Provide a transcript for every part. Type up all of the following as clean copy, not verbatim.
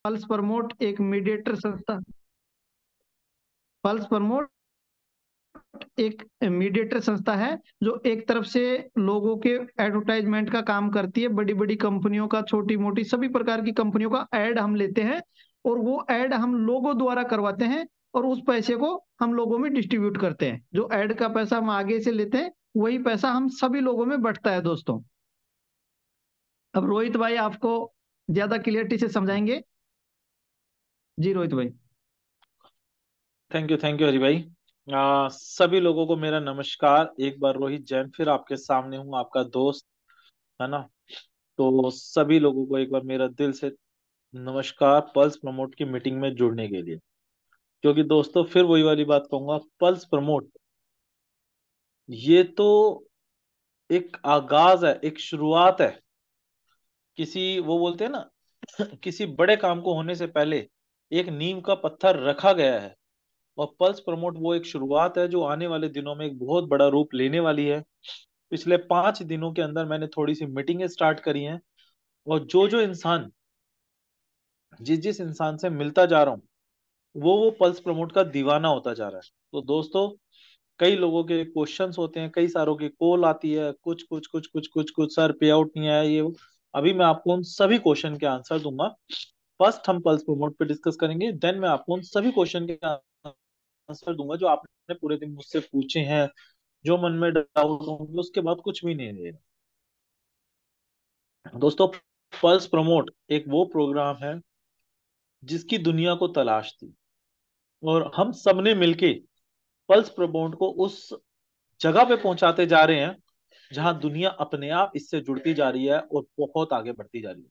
Pulse promote एक mediator संस्था, pulse promote एक मीडिएटर संस्था है जो एक तरफ से लोगों के एडवर्टाइजमेंट का काम करती है। बड़ी बड़ी कंपनियों का, छोटी मोटी सभी प्रकार की कंपनियों का ऐड हम लेते हैं और वो ऐड हम लोगों द्वारा करवाते हैं और उस पैसे को हम लोगों में डिस्ट्रीब्यूट करते हैं। जो ऐड का पैसा हम आगे से लेते हैं वही पैसा हम सभी लोगों में बंटता है दोस्तों। अब रोहित भाई आपको ज्यादा क्लियरिटी से समझाएंगे। जी रोहित भाई। थैंक यू हरि भाई। सभी लोगों को मेरा नमस्कार। एक बार रोहित जैन फिर आपके सामने हूँ, आपका दोस्त, है ना। तो सभी लोगों को एक बार मेरा दिल से नमस्कार पल्स प्रमोट की मीटिंग में जुड़ने के लिए। क्योंकि दोस्तों फिर वही वाली बात कहूंगा, पल्स प्रमोट ये तो एक आगाज है, एक शुरुआत है। किसी वो बोलते हैं ना किसी बड़े काम को होने से पहले एक नींव का पत्थर रखा गया है। और पल्स प्रमोट वो एक शुरुआत है जो आने वाले दिनों में एक बहुत बड़ा रूप लेने वाली है। पिछले 5 दिनों के अंदर मैंने थोड़ी सी मीटिंगें स्टार्ट करी हैं। और जो जो इंसान जिस जिस इंसान से मिलता जा रहा हूँ वो पल्स प्रमोट का दीवाना होता जा रहा है। तो दोस्तों कई लोगों के क्वेश्चंस होते हैं, कई सारों की कॉल आती है, कुछ कुछ कुछ कुछ कुछ कुछ सर पे आउट नहीं आया ये वो। अभी मैं आपको उन सभी क्वेश्चन के आंसर दूंगा। फर्स्ट हम पल्स प्रमोट पे डिस्कस करेंगे, देन मैं आपको उन सभी क्वेश्चन के आंसर दूंगा जो आपने पूरे दिन मुझसे पूछे हैं। जो मन में डाउट होंगे उसके बाद कुछ भी नहीं रहेगा। दोस्तों पल्स प्रमोट एक वो प्रोग्राम है जिसकी दुनिया को तलाश थी, और हम सबने मिलके पल्स प्रमोट को उस जगह पे पहुंचाते जा रहे हैं जहां दुनिया अपने आप इससे जुड़ती जा रही है और बहुत आगे बढ़ती जा रही है।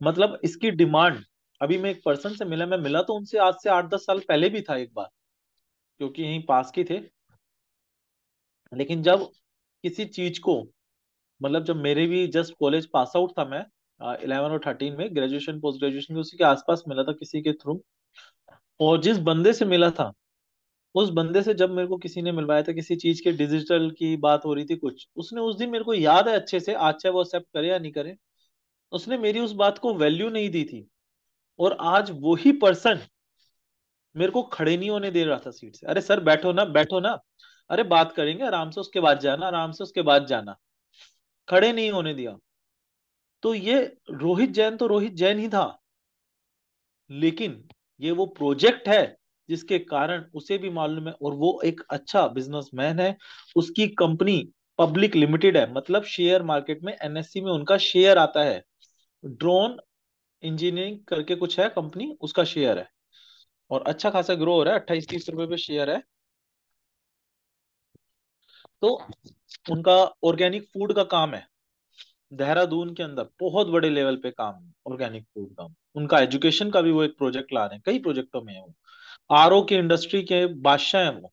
मतलब इसकी डिमांड, अभी मैं एक पर्सन से मिला, मैं मिला तो उनसे आज से 8-10 साल पहले भी था एक बार, क्योंकि यहीं पास के थे। लेकिन जब किसी चीज को, मतलब जब मेरे भी जस्ट कॉलेज पास आउट था मैं 11 और 13 में, ग्रेजुएशन पोस्ट ग्रेजुएशन भी उसी के आसपास मिला था किसी के थ्रू। और जिस बंदे से मिला था उस बंदे से जब मेरे को किसी ने मिलवाया था, किसी चीज के डिजिटल की बात हो रही थी कुछ, उसने उस दिन, मेरे को याद है अच्छे से, आज चाहे वो एक्सेप्ट करे या नहीं करे, उसने मेरी उस बात को वैल्यू नहीं दी थी। और आज वही पर्सन मेरे को खड़े नहीं होने दे रहा था सीट से। अरे सर बैठो ना, बैठो ना, अरे बात करेंगे आराम से, उसके बाद जाना, आराम से उसके बाद जाना। खड़े नहीं होने दिया। तो ये रोहित जैन तो रोहित जैन ही था, लेकिन ये वो प्रोजेक्ट है जिसके कारण उसे भी मालूम है, और वो एक अच्छा बिजनेसमैन है। उसकी कंपनी पब्लिक लिमिटेड है, मतलब शेयर मार्केट में एनएससी में उनका शेयर आता है। ड्रोन इंजीनियरिंग करके कुछ है कंपनी, उसका शेयर है। और अच्छा खासा ग्रो हो रहा है, 28-30 रुपए पे शेयर है। तो उनका ऑर्गेनिक फूड का काम है, देहरादून के अंदर बहुत बड़े लेवल पे काम है ऑर्गेनिक फूड का। उनका एजुकेशन का भी वो एक प्रोजेक्ट ला रहे हैं, कई प्रोजेक्टों में है वो। आरओ की इंडस्ट्री के बादशाह हैं वो।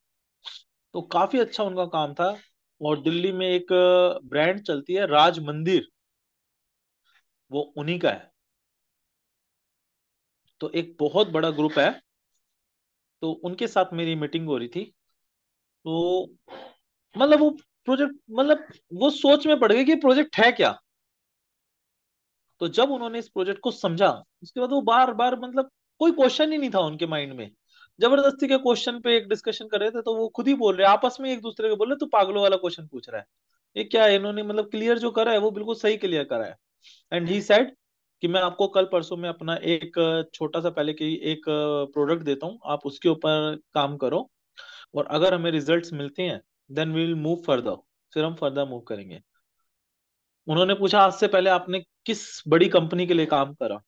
तो काफी अच्छा उनका काम था। और दिल्ली में एक ब्रांड चलती है राज मंदिर, वो उन्हीं का है। तो एक बहुत बड़ा ग्रुप है। तो उनके साथ मेरी मीटिंग हो रही थी। तो मतलब वो प्रोजेक्ट, मतलब वो सोच में पड़ गए कि प्रोजेक्ट है क्या। तो जब उन्होंने इस प्रोजेक्ट को समझा उसके बाद वो बार बार, मतलब कोई क्वेश्चन ही नहीं था उनके माइंड में। जबरदस्ती के क्वेश्चन पे एक डिस्कशन कर रहे थे, तो वो खुद ही बोल रहे आपस में एक दूसरे को, बोल रहे तू पागलों वाला क्वेश्चन पूछ रहा है। ये क्या है, इन्होंने मतलब क्लियर जो करा है वो बिल्कुल सही क्लियर करा है। एंड ही सेड कि मैं आपको कल परसों में अपना एक छोटा सा पहले की एक प्रोडक्ट देता हूँ, आप उसके ऊपर काम करो, और अगर हमें रिजल्ट्स मिलते हैं then we will move further, फिर हम फर्दर मूव करेंगे। उन्होंने पूछा आज से पहले आपने किस बड़ी कंपनी के लिए काम करा।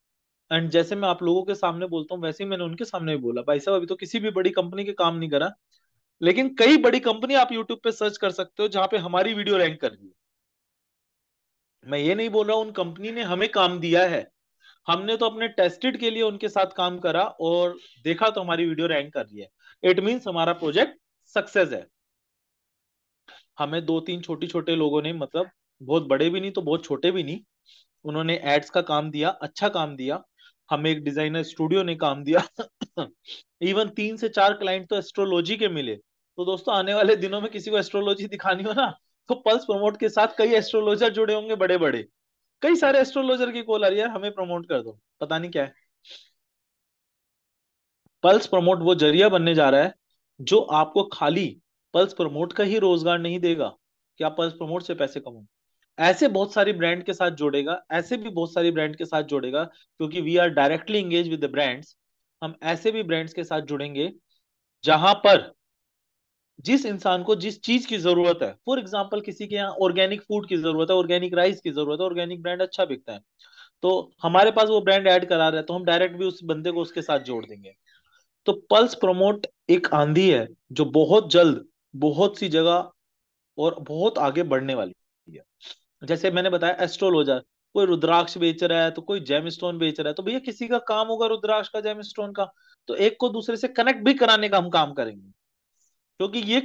एंड जैसे मैं आप लोगों के सामने बोलता हूँ वैसे ही मैंने उनके सामने भी बोला, भाई साहब अभी तो किसी भी बड़ी कंपनी के काम नहीं करा, लेकिन कई बड़ी कंपनी आप यूट्यूब पे सर्च कर सकते हो जहां पे हमारी वीडियो रैंक कर रही है। मैं ये नहीं बोल रहा हूँ उन कंपनी ने हमें काम दिया है, हमने तो अपने टेस्टेड के लिए उनके साथ काम करा और देखा तो हमारी वीडियो रैंक कर रही है। इट मीन्स हमारा प्रोजेक्ट सक्सेस है। हमें दो तीन छोटी छोटे लोगों ने, मतलब बहुत बड़े भी नहीं तो बहुत छोटे भी नहीं, उन्होंने एड्स का काम दिया, अच्छा काम दिया। हमें एक डिजाइनर स्टूडियो ने काम दिया। इवन 3 से 4 क्लाइंट तो एस्ट्रोलॉजी के मिले। तो दोस्तों आने वाले दिनों में किसी को एस्ट्रोलॉजी दिखानी हो ना, तो पल्स प्रमोट के साथ कई एस्ट्रोलॉजर जुड़े होंगे बड़े बड़े। कई सारे एस्ट्रोलॉजर की कॉल आ रही है, हमें प्रमोट कर दो, पता नहीं क्या है। पल्स प्रमोट वो जरिया बनने जा रहा है जो आपको खाली पल्स प्रमोट का ही रोजगार नहीं देगा कि आप पल्स प्रमोट से पैसे कमाओ, ऐसे बहुत सारी ब्रांड के साथ जोड़ेगा, ऐसे भी बहुत सारी ब्रांड के साथ जोड़ेगा, क्योंकि we are directly engage with the brands. हम ऐसे भी ब्रांड्स के साथ जुड़ेंगे जहां पर जिस इंसान को जिस चीज की जरूरत है, फॉर एग्जाम्पल किसी के यहाँ ऑर्गेनिक फूड की जरूरत है, ऑर्गेनिक राइस की जरूरत है, ऑर्गेनिक ब्रांड अच्छा बिकता है, तो हमारे पास वो ब्रांड ऐड करा रहे हैं, तो हम डायरेक्ट भी उस बंदे को उसके साथ जोड़ देंगे। तो पल्स प्रमोट एक आंधी है जो बहुत जल्द बहुत सी जगह और बहुत आगे बढ़ने वाली है। जैसे मैंने बताया एस्ट्रोलॉजर, कोई रुद्राक्ष बेच रहा है तो कोई जेम स्टोन बेच रहा है, तो भैया किसी का काम होगा रुद्राक्ष का जेम स्टोन का, तो एक को दूसरे से कनेक्ट भी कराने का हम काम करेंगे, क्योंकि ये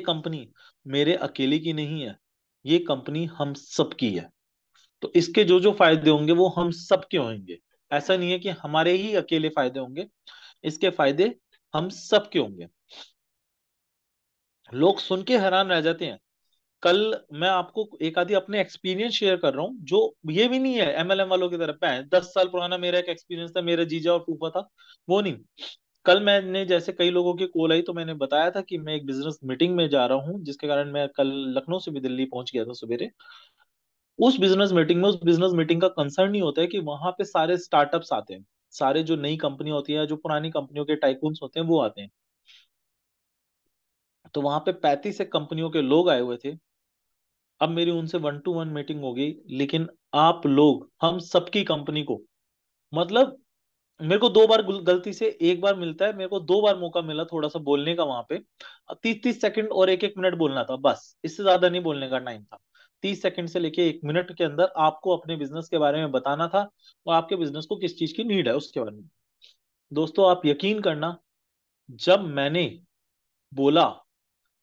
कंपनी मेरे अकेले की नहीं है, ये कंपनी हम सबकी है। तो इसके जो जो फायदे होंगे वो हम सबके होंगे। ऐसा नहीं है कि हमारे ही अकेले फायदे होंगे, इसके फायदे हम सबके होंगे। लोग सुन के हैरान रह जाते हैं। कल मैं आपको एक आधी अपने एक्सपीरियंस शेयर कर रहा हूँ, जो ये भी नहीं है एमएलएम वालों की तरफ है, 10 साल पुराना मेरा एक एक्सपीरियंस था, मेरा जीजा और फूफा था, वो नहीं। कल मैंने जैसे कई लोगों की कॉल आई तो मैंने बताया था कि मैं एक बिजनेस मीटिंग में जा रहा हूँ, जिसके कारण मैं कल लखनऊ से भी दिल्ली पहुंच गया था सवेरे। उस बिजनेस मीटिंग का कंसर्न नहीं होता है कि वहां पे सारे स्टार्टअप्स आते हैं, सारे जो नई कंपनी होती है, जो पुरानी कंपनियों के टाइकून्स होते हैं वो आते हैं। तो वहां पे 35 एक कंपनियों के लोग आए हुए थे। अब मेरी उनसे 1 to 1 मीटिंग हो गई, लेकिन आप लोग हम सबकी कंपनी को, मतलब मेरे को 2 बार गलती से, एक बार मिलता है, मेरे को 2 बार मौका मिला थोड़ा सा बोलने का वहां पे। 30-30 सेकंड और एक एक मिनट बोलना था, बस इससे ज्यादा नहीं बोलने का टाइम था। 30 सेकंड से लेके 1 मिनट के अंदर आपको अपने बिजनेस के बारे में बताना था, और आपके बिजनेस को किस चीज की नीड है उसके बारे में। दोस्तों आप यकीन करना, जब मैंने बोला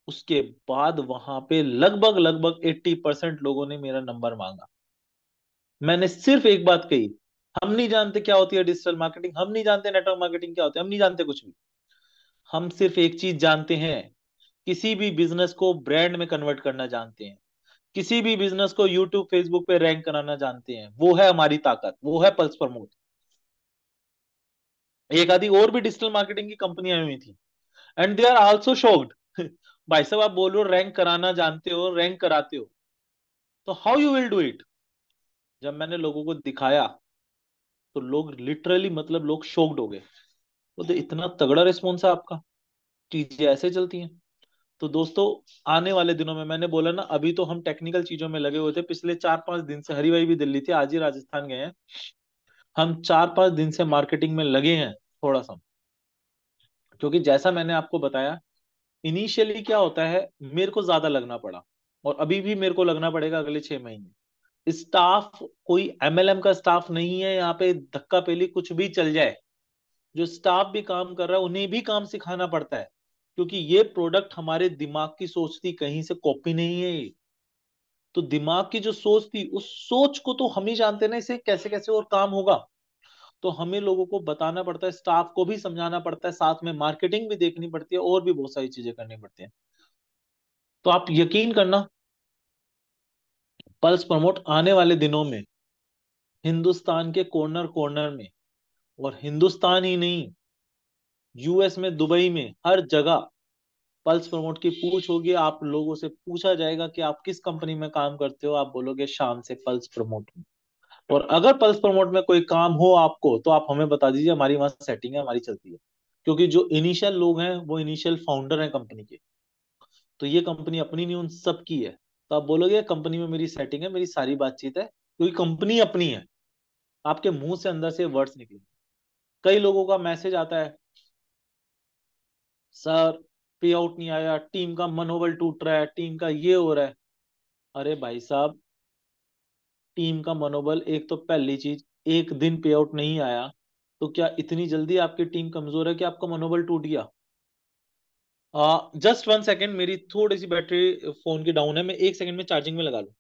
उसके बाद वहां पे लगभग लगभग 80% लोगों ने मेरा नंबर मांगा। मैंने सिर्फ एक बात कही, हम नहीं जानते क्या होती है डिजिटल मार्केटिंग, हम नहीं जानते नेटवर्क मार्केटिंग क्या होती है, हम नहीं जानते कुछ भी। हम सिर्फ एक चीज जानते हैं, किसी भी बिजनेस को ब्रांड में कन्वर्ट करना जानते हैं, किसी भी बिजनेस को यूट्यूब फेसबुक पे रैंक कराना जानते हैं, वो है हमारी ताकत, वो है पल्स प्रमोट। एक आधी और भी डिजिटल मार्केटिंग की कंपनियां हुई थी, and they are also shocked. भाई साहब आप बोल रहे हो रैंक कराना जानते हो, रैंक कराते हो, तो how you will do it. जब मैंने लोगों को दिखाया तो लोग लिटरली, मतलब लोग शॉक्ड हो गए। तो इतना तगड़ा रिस्पॉन्स है आपका, चीजें ऐसे चलती हैं। तो दोस्तों आने वाले दिनों में, मैंने बोला ना अभी तो हम टेक्निकल चीजों में लगे हुए थे, पिछले 4-5 दिन से हरी भाई भी दिल्ली थे, आज ही राजस्थान गए हैं। हम 4-5 दिन से मार्केटिंग में लगे हैं थोड़ा सा, क्योंकि जैसा मैंने आपको बताया, इनिशियली क्या होता है, मेरे को ज्यादा लगना पड़ा, और अभी भी मेरे को लगना पड़ेगा अगले 6 महीने। स्टाफ कोई एमएलएम का स्टाफ नहीं है यहाँ पे, धक्का पेली कुछ भी चल जाए, जो स्टाफ भी काम कर रहा है उन्हें भी काम सिखाना पड़ता है, क्योंकि ये प्रोडक्ट हमारे दिमाग की सोच थी, कहीं से कॉपी नहीं है ये। तो दिमाग की जो सोच थी, उस सोच को तो हम ही जानते ना इसे कैसे कैसे और काम होगा। तो हमें लोगों को बताना पड़ता है, स्टाफ को भी समझाना पड़ता है, साथ में मार्केटिंग भी देखनी पड़ती है, और भी बहुत सारी चीजें करनी पड़ती हैं। तो आप यकीन करना, पल्स प्रमोट आने वाले दिनों में हिंदुस्तान के कॉर्नर कॉर्नर में, और हिंदुस्तान ही नहीं, यूएस में, दुबई में, हर जगह पल्स प्रमोट की पूछ होगी। आप लोगों से पूछा जाएगा कि आप किस कंपनी में काम करते हो, आप बोलोगे शान से पल्स प्रमोट में। और अगर पल्स प्रमोट में कोई काम हो आपको, तो आप हमें बता दीजिए, हमारी वहां सेटिंग है, हमारी चलती है। क्योंकि जो इनिशियल लोग हैं वो इनिशियल फाउंडर हैं कंपनी के, तो ये कंपनी अपनी नहीं, उन सब की है। तो आप बोलोगे कंपनी में मेरी सेटिंग है, मेरी सारी बातचीत है, क्योंकि कंपनी अपनी है। आपके मुंह से अंदर से वर्ड्स निकले। कई लोगों का मैसेज आता है, सर पे आउट नहीं आया, टीम का मनोबल टूट रहा है, टीम का ये हो रहा है। अरे भाई साहब, टीम का मनोबल, एक तो पहली चीज, एक दिन पे आउट नहीं आया तो क्या इतनी जल्दी आपकी टीम कमजोर है कि आपका मनोबल टूट गया। जस्ट 1 सेकेंड, मेरी थोड़ी सी बैटरी फोन की डाउन है, मैं 1 सेकेंड में चार्जिंग में लगा लूं।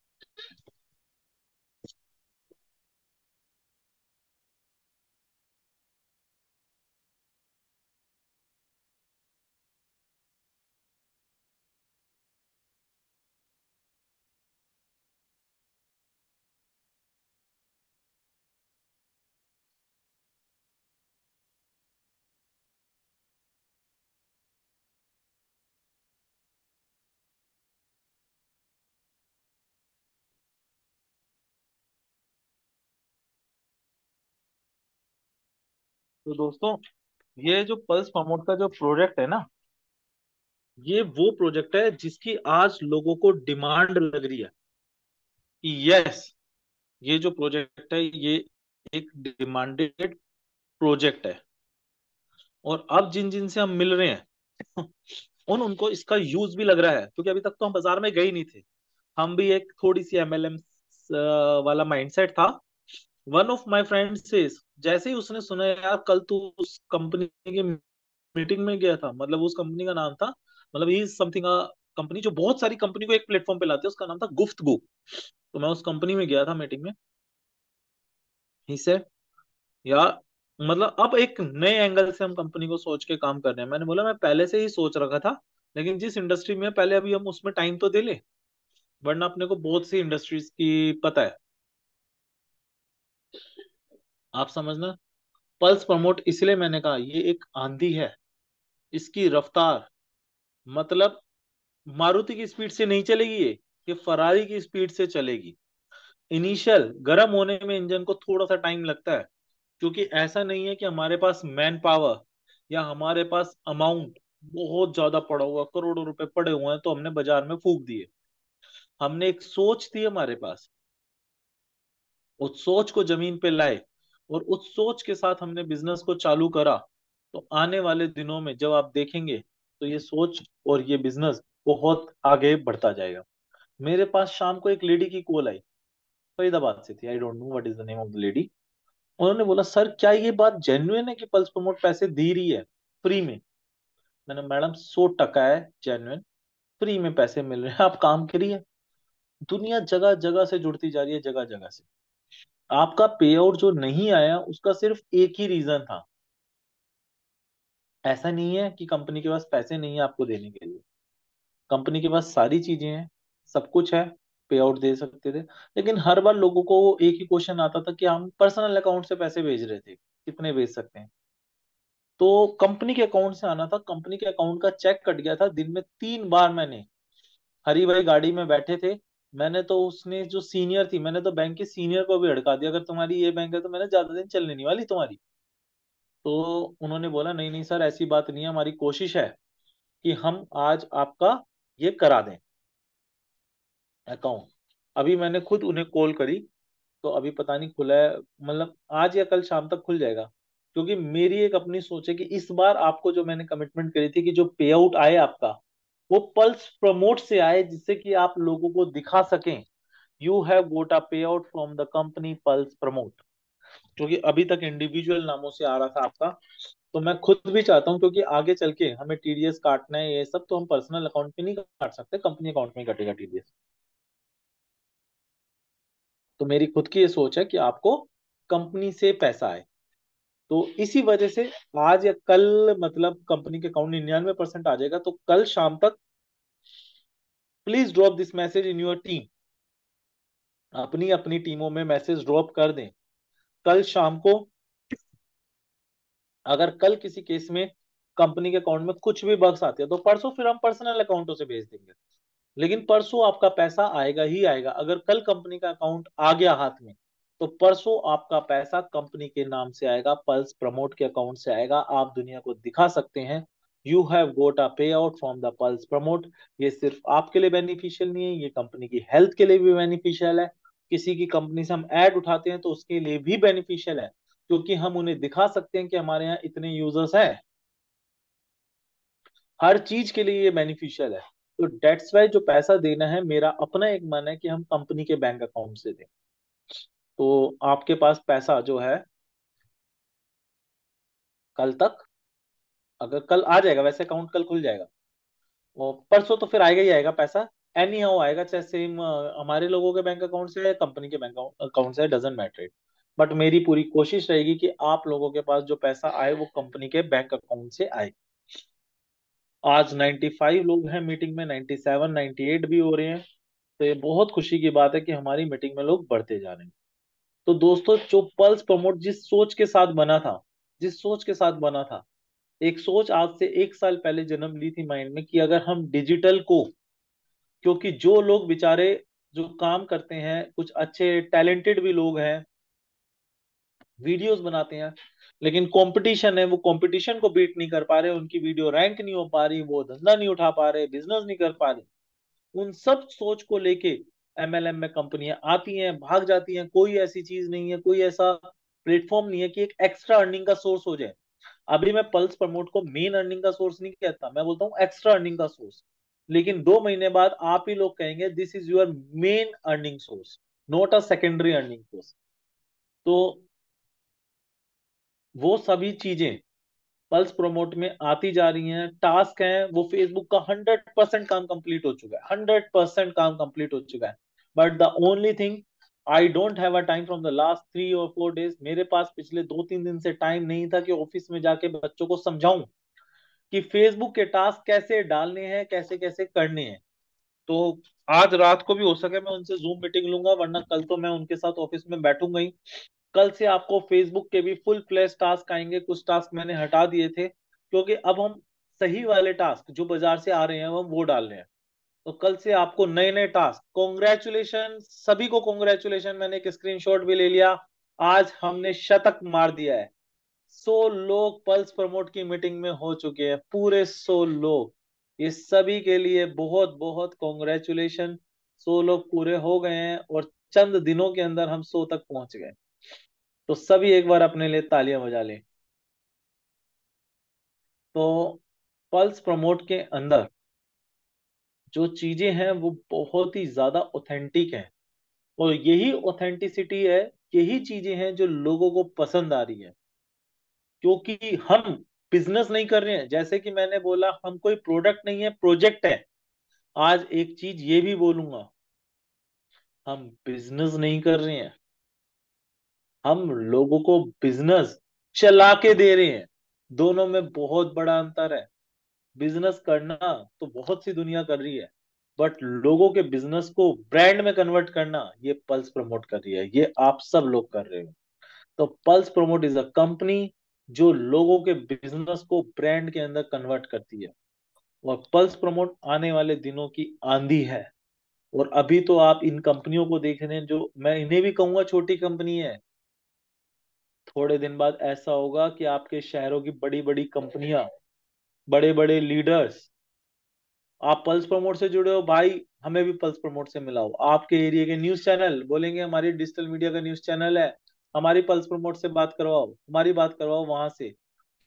तो दोस्तों, ये जो पल्स प्रमोट का जो प्रोजेक्ट है ना, ये वो प्रोजेक्ट है जिसकी आज लोगों को डिमांड लग रही है कि यस, ये जो प्रोजेक्ट है ये एक डिमांडेड प्रोजेक्ट है। और अब जिन जिन से हम मिल रहे हैं उनको इसका यूज भी लग रहा है, क्योंकि अभी तक तो हम बाजार में गए ही नहीं थे। हम भी एक थोड़ी सी एमएलएम वाला माइंडसेट था। वन ऑफ माय फ्रेंड्स से जैसे ही उसने सुना यार कल तू उस कंपनी की मीटिंग में गया था, मतलब उस कंपनी का नाम था, मतलब ही समथिंग कंपनी जो बहुत सारी कंपनी को एक प्लेटफॉर्म पे लाती है, उसका नाम था गुफ्तगू। तो मैं उस कंपनी में गया था मीटिंग में। ही से यार, मतलब अब एक नए एंगल से हम कंपनी को सोच के काम कर रहे हैं। मैंने बोला मैं पहले से ही सोच रखा था, लेकिन जिस इंडस्ट्री में पहले अभी हम उसमें टाइम तो दे ले, वरना अपने को बहुत सी इंडस्ट्रीज की पता है। आप समझना, पल्स प्रमोट इसलिए मैंने कहा ये एक आंधी है। इसकी रफ्तार मतलब मारुति की स्पीड से नहीं चलेगी ये फरारी की स्पीड से चलेगी। इनिशियल गर्म होने में इंजन को थोड़ा सा टाइम लगता है, क्योंकि ऐसा नहीं है कि हमारे पास मैन पावर या हमारे पास अमाउंट बहुत ज्यादा पड़ा हुआ, करोड़ों रुपए पड़े हुए हैं तो हमने बाजार में फूक दिए। हमने एक सोच थी हमारे पास, उस सोच को जमीन पे लाए और उस सोच के साथ हमने बिजनेस को चालू करा। तो आने वाले दिनों में जब आप देखेंगे तो ये सोच और ये बिजनेस बहुत आगे बढ़ता जाएगा। मेरे पास शाम को एक लेडी की कॉल आई, फरीदाबाद से थी, I don't know what is the name of the lady. उन्होंने बोला सर क्या ये बात जेन्युइन है कि पल्स प्रमोट पैसे दे रही है फ्री में? मैंने, मैडम 100% है जेन्युइन, फ्री में पैसे मिल रहे हैं, आप काम करिए। दुनिया जगह जगह से जुड़ती जा रही है, जगह जगह से। आपका पे आउट जो नहीं आया उसका सिर्फ एक ही रीजन था। ऐसा नहीं है कि कंपनी के पास पैसे नहीं है आपको देने के लिए, कंपनी के पास सारी चीजें हैं, सब कुछ है, पे आउट दे सकते थे। लेकिन हर बार लोगों को एक ही क्वेश्चन आता था कि हम पर्सनल अकाउंट से पैसे भेज रहे थे, कितने भेज सकते हैं। तो कंपनी के अकाउंट से आना था, कंपनी के अकाउंट का चेक कट गया था दिन में 3 बार। मैंने, हरी भाई गाड़ी में बैठे थे, मैंने तो उसने जो सीनियर थी, मैंने तो बैंक के सीनियर को भी हड़का दिया, अगर तुम्हारी ये बैंक है तो मैंने ज्यादा दिन चलने नहीं वाली तुम्हारी। तो उन्होंने बोला नहीं नहीं सर ऐसी बात नहीं है, हमारी कोशिश है कि हम आज आपका ये करा दें अकाउंट। अभी मैंने खुद उन्हें कॉल करी, तो अभी पता नहीं खुला है, मतलब आज या कल शाम तक खुल जाएगा। क्योंकि मेरी एक अपनी सोच है कि इस बार आपको जो मैंने कमिटमेंट करी थी कि जो पे आउट आए आपका, वो पल्स प्रमोट से आए, जिससे कि आप लोगों को दिखा सकें यू हैव गोट अ पे out from the company pulse promote. क्योंकि अभी तक इंडिविजुअल नामों से आ रहा था आपका। तो मैं खुद भी चाहता हूँ, क्योंकि आगे चल के हमें टीडीएस काटना है, ये सब तो हम पर्सनल अकाउंट पे नहीं काट सकते, कंपनी अकाउंट में ही कटेगा टीडीएस। तो मेरी खुद की ये सोच है कि आपको कंपनी से पैसा आए। तो इसी वजह से आज या कल मतलब कंपनी के अकाउंट 99% आ जाएगा। तो कल शाम तक please drop this message in your team, अपनी अपनी टीमों में मैसेज ड्रॉप कर दें। कल शाम को अगर कल किसी केस में कंपनी के अकाउंट में कुछ भी बग्स आते हैं तो परसों फिर हम पर्सनल अकाउंटों से भेज देंगे। लेकिन परसों आपका पैसा आएगा ही आएगा। अगर कल कंपनी का अकाउंट आ गया हाथ में, तो परसों आपका पैसा कंपनी के नाम से आएगा, पल्स प्रमोट के अकाउंट से आएगा। आप दुनिया को दिखा सकते हैं यू हैव गोट अ पे out from the pulse promote. ये सिर्फ आपके लिए बेनिफिशियल नहीं है, ये कंपनी की हेल्थ के लिए भी बेनिफिशियल है। किसी की कंपनी से हम ऐड उठाते हैं तो उसके लिए भी बेनिफिशियल है, क्योंकि हम उन्हें दिखा सकते हैं कि हमारे यहाँ इतने यूजर्स हैं। हर चीज के लिए ये बेनिफिशियल है। तो डेट्स वाई जो पैसा देना है, मेरा अपना एक मन है कि हम कंपनी के बैंक अकाउंट से दें। तो आपके पास पैसा जो है कल तक, अगर कल आ जाएगा, वैसे अकाउंट कल खुल जाएगा, और परसों तो फिर आएगा ही आएगा पैसा। एनी हाउ आएगा, चाहे सेम हमारे लोगों के बैंक अकाउंट से या कंपनी के बैंक अकाउंट से, डजेंट मैटर। बट मेरी पूरी कोशिश रहेगी कि आप लोगों के पास जो पैसा आए वो कंपनी के बैंक अकाउंट से आए। आज 95 लोग हैं मीटिंग में, 97 98 भी हो रहे हैं। तो ये बहुत खुशी की बात है कि हमारी मीटिंग में लोग बढ़ते जा रहे हैं। तो दोस्तों, जो पल्स प्रमोट जिस सोच के साथ बना था, जिस सोच के साथ बना था, एक सोच आज से 1 साल पहले जन्म ली थी माइंड में कि अगर हम डिजिटल को, क्योंकि जो लोग बेचारे जो काम करते हैं, कुछ अच्छे टैलेंटेड भी लोग हैं, वीडियोस बनाते हैं, लेकिन कंपटीशन है, वो कंपटीशन को बीट नहीं कर पा रहे, उनकी वीडियो रैंक नहीं हो पा रही, वो धंधा नहीं उठा पा रहे, बिजनेस नहीं कर पा रहे। उन सब सोच को लेके एमएलएम में कंपनियां आती हैं, भाग जाती हैं। कोई ऐसी चीज नहीं है, कोई ऐसा प्लेटफॉर्म नहीं है कि एक एक्स्ट्रा अर्निंग का सोर्स हो जाए। अभी मैं पल्स प्रमोट को मेन अर्निंग का सोर्स नहीं कहता, मैं बोलता हूँ एक्स्ट्रा अर्निंग का सोर्स। लेकिन 2 महीने बाद आप ही लोग कहेंगे this is your main earning source, not a secondary earning source. तो वो सभी चीजें पल्स प्रमोट में आती जा रही हैं। टास्क है वो फेसबुक का 100% काम कंप्लीट हो चुका है, 100% काम कंप्लीट हो चुका है। But the only thing, I don't have a time from the last 3 और 4 डेज। मेरे पास पिछले 2-3 दिन से टाइम नहीं था कि ऑफिस में जाके बच्चों को समझाऊं कि फेसबुक के टास्क कैसे डालने हैं, कैसे कैसे करने हैं। तो आज रात को भी हो सके मैं उनसे जूम मीटिंग लूंगा, वरना कल तो मैं उनके साथ ऑफिस में बैठूंगा ही। कल से आपको फेसबुक के भी फुल फ्लैश टास्क आएंगे। कुछ टास्क मैंने हटा दिए थे, क्योंकि अब हम सही वाले टास्क जो बाजार से आ रहे हैं हम वो डाल रहे हैं। तो कल से आपको नए नए टास्क, कॉन्ग्रेचुलेशन सभी को, कॉन्ग्रेचुलेशन, मैंने एक स्क्रीनशॉट भी ले लिया। आज हमने शतक मार दिया है। 100 लोग पल्स प्रमोट की मीटिंग में हो चुके हैं, पूरे 100 लोग। ये सभी के लिए बहुत बहुत कॉन्ग्रेचुलेशन। 100 लोग पूरे हो गए हैं और चंद दिनों के अंदर हम 100 तक पहुंच गए। तो सभी एक बार अपने लिए तालियां बजा लें। तो पल्स प्रमोट के अंदर जो चीजें हैं वो बहुत ही ज्यादा ऑथेंटिक हैं, और यही ऑथेंटिसिटी है, यही चीजें हैं जो लोगों को पसंद आ रही है। क्योंकि हम बिजनेस नहीं कर रहे हैं, जैसे कि मैंने बोला हम कोई प्रोडक्ट नहीं है, प्रोजेक्ट है। आज एक चीज ये भी बोलूंगा, हम बिजनेस नहीं कर रहे हैं, हम लोगों को बिजनेस चला के दे रहे हैं। दोनों में बहुत बड़ा अंतर है। बिजनेस करना तो बहुत सी दुनिया कर रही है, बट लोगों के बिजनेस को ब्रांड में कन्वर्ट करना ये पल्स प्रमोट कर रही है, ये आप सब लोग कर रहे हो। तो pulse promote is a company जो लोगों के बिजनेस को ब्रांड के अंदर कन्वर्ट करती है। और पल्स प्रमोट आने वाले दिनों की आंधी है। और अभी तो आप इन कंपनियों को देख रहे हैं, जो मैं इन्हें भी कहूंगा छोटी कंपनी है। थोड़े दिन बाद ऐसा होगा कि आपके शहरों की बड़ी बड़ी कंपनियां, बड़े बड़े लीडर्स, आप पल्स प्रमोट से जुड़े हो भाई, हमें भी पल्स प्रमोट से मिलाओ। आपके एरिया के न्यूज चैनल बोलेंगे हमारी डिजिटल मीडिया का न्यूज चैनल है, हमारी पल्स प्रमोट से बात करवाओ, हमारी बात करवाओ वहां से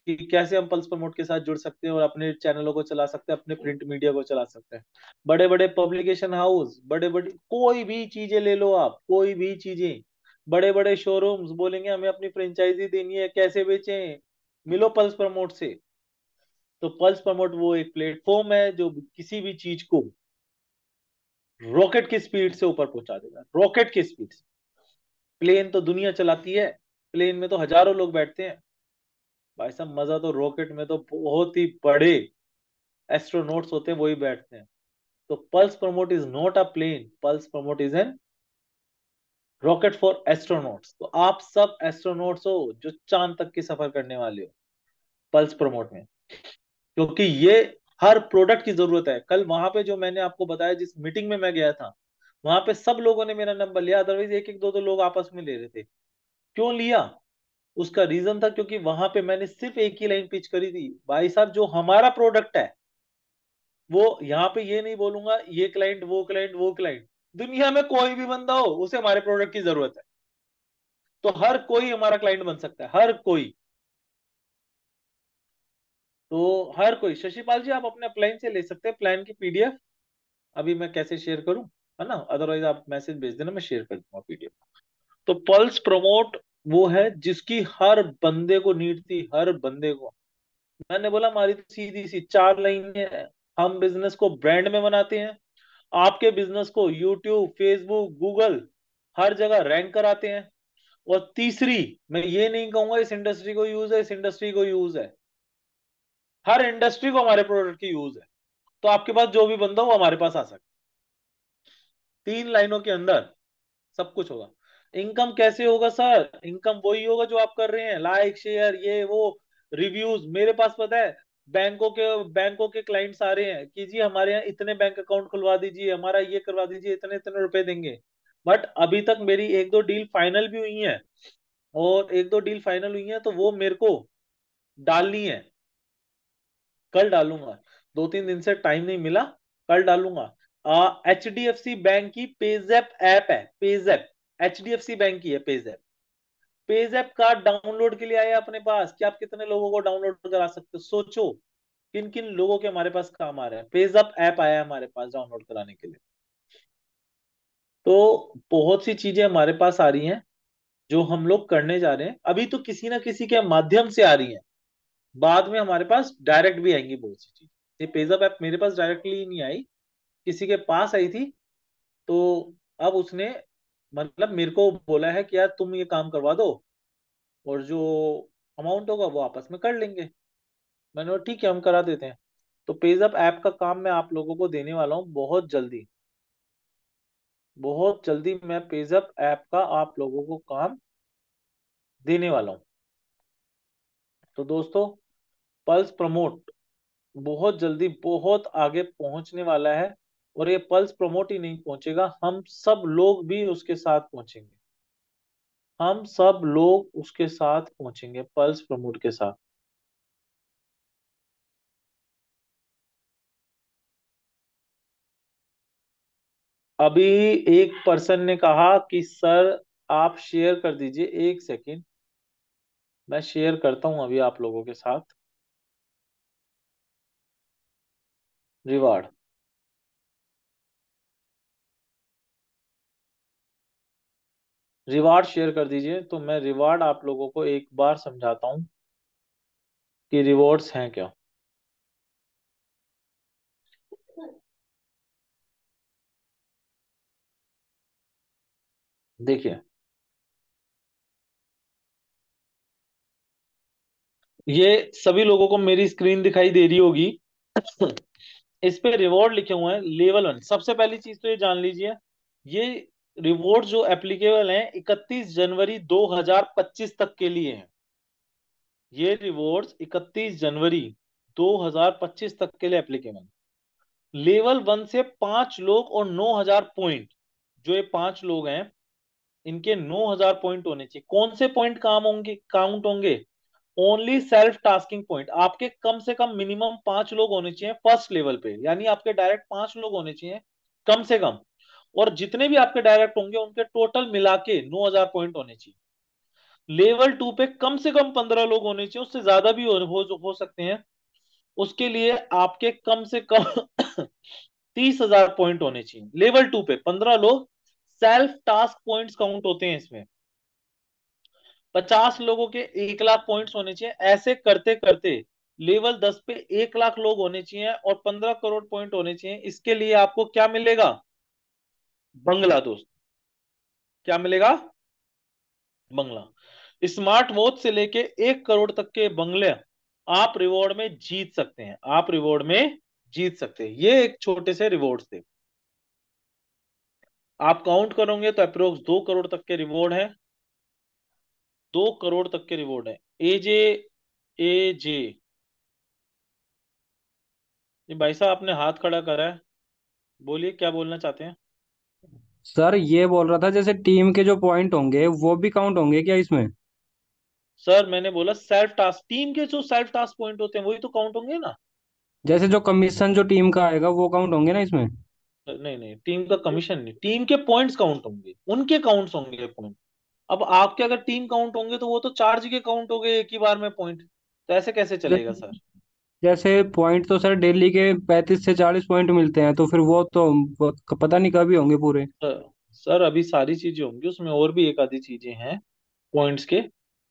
कि कैसे हम पल्स प्रमोट के साथ जुड़ सकते हैं और अपने चैनलों को चला सकते हैं, अपने प्रिंट मीडिया को चला सकते हैं। बड़े बड़े पब्लिकेशन हाउस, बड़े बड़े कोई भी चीजें ले लो आप, कोई भी चीजें, बड़े बड़े शोरूम्स बोलेंगे हमें अपनी फ्रेंचाइजी देनी है, कैसे बेचें, मिलो पल्स प्रमोट से। तो पल्स प्रमोट वो एक प्लेटफॉर्म है जो किसी भी चीज को रॉकेट की स्पीड से ऊपर पहुंचा देगा, रॉकेट की स्पीड से। प्लेन तो दुनिया चलाती है, प्लेन में तो हजारों लोग बैठते हैं, भाई साहब मजा तो रॉकेट में तो बहुत ही बड़े एस्ट्रोनॉट्स होते हैं, वही बैठते हैं। तो pulse promote is not a plane, pulse promote is an rocket for astronauts. तो आप सब एस्ट्रोनॉट्स हो जो चांद तक की सफर करने वाले हो पल्स प्रमोट में। क्योंकि ये हर प्रोडक्ट की जरूरत है। कल वहां पे जो मैंने आपको बताया, जिस मीटिंग में मैं गया था, वहां पे सब लोगों ने मेरा नंबर लिया, अदरवाइज एक एक दो दो लोग आपस में ले रहे थे। क्यों लिया? उसका रीजन था क्योंकि वहां पे मैंने सिर्फ एक ही लाइन पिच करी थी, भाई साहब जो हमारा प्रोडक्ट है वो यहाँ पे ये नहीं बोलूंगा ये क्लाइंट वो क्लाइंट वो क्लाइंट, दुनिया में कोई भी बंदा हो उसे हमारे प्रोडक्ट की जरूरत है। तो हर कोई हमारा क्लाइंट बन सकता है, हर कोई। तो हर कोई, शशिपाल जी आप अपने प्लान से ले सकते हैं, प्लान की पीडीएफ। अभी मैं कैसे शेयर करूं, है ना, अदरवाइज आप मैसेज भेज देना, मैं शेयर कर दूंगा पीडीएफ। तो पल्स प्रमोट वो है जिसकी हर बंदे को नीड थी, हर बंदे को। मैंने बोला हमारी तो सीधी सी 4 लाइन है, हम बिजनेस को ब्रांड में बनाते हैं, आपके बिजनेस को यूट्यूब, फेसबुक, गूगल हर जगह रैंक कराते हैं। और तीसरी, मैं ये नहीं कहूंगा इस इंडस्ट्री को यूज है, इस इंडस्ट्री को यूज है, हर इंडस्ट्री को हमारे प्रोडक्ट की यूज है। तो आपके पास जो भी बंदा हो हमारे पास आ सकता है। 3 लाइनों के अंदर सब कुछ होगा। इनकम कैसे होगा सर? इनकम वही होगा जो आप कर रहे हैं, लाइक शेयर ये वो, रिव्यूज। मेरे पास पता है बैंकों के क्लाइंट्स आ रहे हैं कि जी हमारे यहाँ इतने बैंक अकाउंट खुलवा दीजिए, हमारा ये करवा दीजिए, इतने इतने रुपए देंगे। बट अभी तक मेरी एक दो डील फाइनल भी हुई है, और एक दो डील फाइनल हुई है, तो वो मेरे को डालनी है। कल डालूंगा, 2-3 दिन से टाइम नहीं मिला, कल डालूंगा। HDFC बैंक की पेजैप ऐप है, पेजैप, HDFC बैंक की है पेजैप। पेजैप कार्ड डाउनलोड के लिए आया अपने पास, कि आप कितने लोगों को डाउनलोड करा सकते हो, सोचो किन किन लोगों के हमारे पास काम आ रहे हैं। पेजैप ऐप आया है हमारे पास डाउनलोड कराने के लिए। तो बहुत सी चीजें हमारे पास आ रही हैं जो हम लोग करने जा रहे हैं, अभी तो किसी ना किसी के माध्यम से आ रही हैं, बाद में हमारे पास डायरेक्ट भी आएंगी बहुत सी चीज। ये पेजैप ऐप मेरे पास डायरेक्टली नहीं आई, किसी के पास आई थी। तो अब उसने मतलब मेरे को बोला है कि यार तुम ये काम करवा दो, और जो अमाउंट होगा वो आपस में कर लेंगे। मैंने बोला ठीक है, हम करा देते हैं। तो पेजअप ऐप का काम मैं आप लोगों को देने वाला हूँ बहुत जल्दी। बहुत जल्दी मैं पेजअप ऐप का आप लोगों को काम देने वाला हूँ। तो दोस्तों, पल्स प्रमोट बहुत जल्दी बहुत आगे पहुंचने वाला है। और ये पल्स प्रमोट ही नहीं पहुंचेगा, हम सब लोग भी उसके साथ पहुंचेंगे। हम सब लोग उसके साथ पहुंचेंगे, पल्स प्रमोट के साथ। अभी एक पर्सन ने कहा कि सर आप शेयर कर दीजिए, एक सेकंड मैं शेयर करता हूं अभी आप लोगों के साथ। रिवार्ड, रिवार्ड शेयर कर दीजिए, तो मैं रिवार्ड आप लोगों को एक बार समझाता हूं कि रिवॉर्ड्स हैं क्या। देखिए, ये सभी लोगों को मेरी स्क्रीन दिखाई दे रही होगी। इस पे रिवॉर्ड लिखे हुए हैं लेवल 1। सबसे पहली चीज तो ये जान लीजिए, ये रिवॉर्ड जो एप्लीकेबल हैं 31 जनवरी 2025 तक के लिए हैं। ये रिवॉर्ड्स 31 जनवरी 2025 तक के लिए एप्लीकेबल। लेवल 1 से 5 लोग और 9,000 पॉइंट, जो ये 5 लोग हैं इनके 9,000 पॉइंट होने चाहिए। कौन से पॉइंट काम होंगे, काउंट होंगे? Only self tasking point. आपके कम से कम मिनिमम 5 लोग होने चाहिए फर्स्ट लेवल पे, यानी आपके डायरेक्ट 5 लोग होने चाहिए कम से कम। और जितने भी आपके डायरेक्ट होंगे उनके टोटल मिला के 9,000 पॉइंट होने चाहिए। लेवल 2 पे कम से कम 15 लोग होने चाहिए, उससे ज्यादा भी हो सकते हैं। उसके लिए आपके कम से कम 30,000 पॉइंट होने चाहिए। लेवल 2 पे 15 लोग, सेल्फ टास्क पॉइंट्स काउंट होते हैं इसमें। 50 लोगों के 1 लाख पॉइंट्स होने चाहिए। ऐसे करते करते लेवल 10 पे 1 लाख लोग होने चाहिए और 15 करोड़ पॉइंट होने चाहिए। इसके लिए आपको क्या मिलेगा? बंगला दोस्त। क्या मिलेगा? बंगला। स्मार्ट वॉच से लेके 1 करोड़ तक के बंगले आप रिवॉर्ड में जीत सकते हैं। आप रिवॉर्ड में जीत सकते हैं। ये एक छोटे से रिवॉर्ड थे। आप काउंट करोगे तो अप्रोक्स 2 करोड़ तक के रिवॉर्ड है। 2 करोड़ तक के रिवॉर्ड है। एजे, एजे, ये भाई साहब आपने हाथ खड़ा करा है, बोलिए क्या बोलना चाहते हैं। सर ये बोल रहा था जैसे टीम के जो पॉइंट होंगे वो भी काउंट होंगे क्या इसमें? सर मैंने बोला सेल्फ टास्क, टीम के जो सेल्फ टास्क पॉइंट होते हैं वही तो काउंट होंगे ना। जैसे जो कमीशन जो टीम का आएगा वो काउंट होंगे ना इसमें? नहीं नहीं, टीम का कमीशन नहीं, टीम के पॉइंट्स काउंट होंगे, उनके काउंट्स होंगे पॉइंट। अब आपके अगर टीम काउंट होंगे तो वो तो चार्ज के काउंट हो गए एक ही बार में पॉइंट, तो ऐसे कैसे चलेगा जैसे सर। जैसे पॉइंट तो सर डेली के 35 से 40 पॉइंट मिलते हैं, तो फिर वो पता नहीं कभी होंगे पूरे। सर अभी सारी चीजें होंगी उसमें, और भी एक आधी चीजें हैं पॉइंट्स के।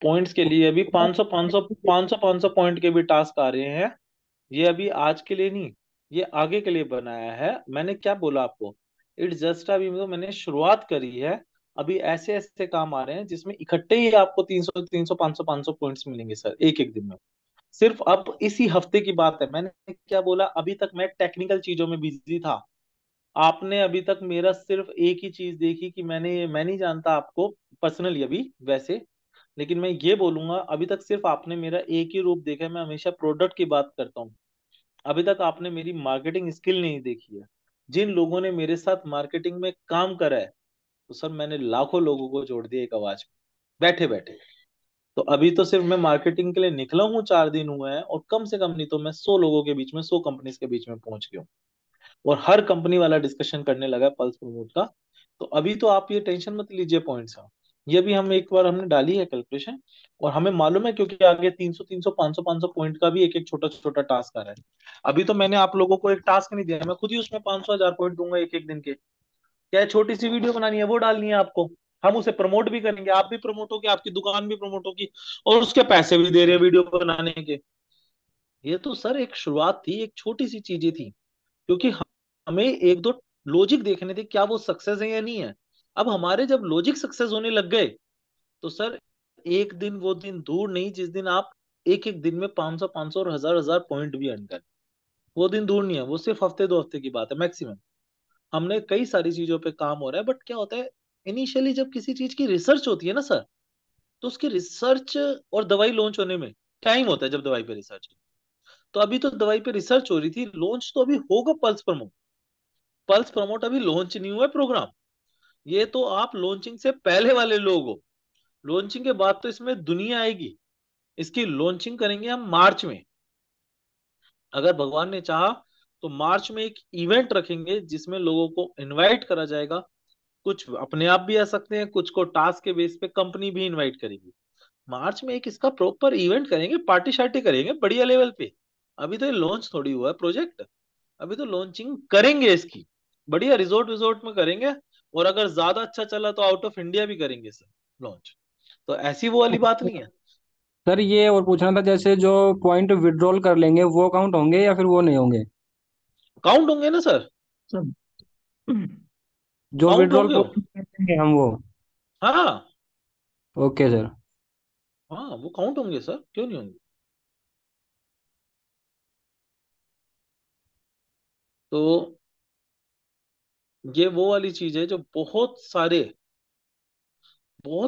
पॉइंट्स के लिए अभी 500 500 500 500 पॉइंट के भी टास्क आ रहे हैं। ये अभी आज के लिए नहीं, ये आगे के लिए बनाया है। मैंने क्या बोला आपको, इट्स जस्ट, अभी तो मैंने शुरुआत करी है। अभी ऐसे ऐसे काम आ रहे हैं जिसमें इकट्ठे ही आपको 300 300 500 500 पॉइंट्स मिलेंगे सर, एक एक दिन में। सिर्फ अब इसी हफ्ते की बात है। मैंने क्या बोला, अभी तक मैं टेक्निकल चीजों में बिजी था। आपने अभी तक मेरा सिर्फ एक ही चीज देखी कि मैं नहीं जानता आपको पर्सनली अभी वैसे, लेकिन मैं ये बोलूंगा अभी तक सिर्फ आपने मेरा एक ही रूप देखा है। मैं हमेशा प्रोडक्ट की बात करता हूँ। अभी तक आपने मेरी मार्केटिंग स्किल नहीं देखी है। जिन लोगों ने मेरे साथ मार्केटिंग में काम करा है, तो सर मैंने लाखों लोगों को जोड़ दिया एक आवाज में। बैठे बैठे। तो अभी तो सिर्फ मैं मार्केटिंग के लिए निकला हूँ, 4 दिन हुए हैं, और कम से कम नहीं तो मैं 100 लोगों के बीच में, 100 कंपनीज के बीच में पहुंच गया हूँ। और हर कंपनी वाला डिस्कशन करने लगा है पल्स प्रमोट का। तो अभी तो आप ये टेंशन मत लीजिए पॉइंट्स का, ये भी हम एक बार हमने डाली है कैलकुलेशन, और हमें मालूम है, क्योंकि आगे 300 300 500 500 पॉइंट का भी एक एक छोटा छोटा टास्क आ रहा है। अभी तो मैंने आप लोगों को एक टास्क नहीं दिया, मैं खुद ही उसमें 500 1000 पॉइंट दूंगा एक एक दिन के। क्या है, छोटी सी वीडियो बनानी है, वो डालनी है आपको, हम उसे प्रमोट भी करेंगे, आप भी प्रमोट होगी, आपकी दुकान भी प्रमोट होगी, और उसके पैसे भी दे रहे हैं वीडियो बनाने के। ये तो सर एक शुरुआत थी, एक छोटी सी चीजें थी, क्योंकि हमें एक दो लॉजिक देखने थे, क्या वो सक्सेस है या नहीं है। अब हमारे जब लॉजिक सक्सेस होने लग गए, तो सर एक दिन वो दिन दूर नहीं जिस दिन आप एक एक दिन में 500 500 और 1000 1000 पॉइंट भी अर्न करें। वो दिन दूर नहीं है, वो सिर्फ हफ्ते 2 हफ्ते की बात है मैक्सिमम। हमने कई सारी चीजों पे काम हो रहा है, बट क्या होता है, इनिशियली जब किसी चीज की रिसर्च होती है ना सर, तो उसकी रिसर्च और दवाई लॉन्च होने में टाइम होता है, जब दवाई पे रिसर्च। तो अभी तो दवाई पे रिसर्च हो रही थी, लॉन्च तो अभी होगा पल्स प्रमोट। पल्स प्रमोट अभी लॉन्च नहीं हुआ है प्रोग्राम, ये तो आप लॉन्चिंग से पहले वाले लोग हो। लॉन्चिंग के बाद तो इसमें दुनिया आएगी। इसकी लॉन्चिंग करेंगे हम मार्च में, अगर भगवान ने चाहा तो मार्च में एक इवेंट रखेंगे जिसमें लोगों को इनवाइट करा जाएगा। कुछ अपने आप भी आ सकते हैं, कुछ को टास्क के बेस पे कंपनी भी इनवाइट करेगी। मार्च में एक इसका प्रॉपर इवेंट करेंगे, पार्टी शार्टी करेंगे बढ़िया लेवल पे। अभी तो ये लॉन्च थोड़ी हुआ है प्रोजेक्ट, अभी तो लॉन्चिंग करेंगे इसकी, बढ़िया रिजोर्ट विजोर्ट में करेंगे। और अगर ज्यादा अच्छा चला तो आउट ऑफ इंडिया भी करेंगे सर लॉन्च। तो ऐसी वो वाली बात नहीं है। सर ये और पूछना था, जैसे जो पॉइंट विड्रॉल कर लेंगे वो काउंट होंगे या फिर वो नहीं होंगे? काउंट होंगे ना सर, सब। जो काउंट विड्रॉल होंगे वो। पॉइंट करेंगे हम वो। हाँ ओके सर। हाँ, वो काउंट होंगे सर, क्यों नहीं होंगे। तो ये वो वाली चीज है जो बहुत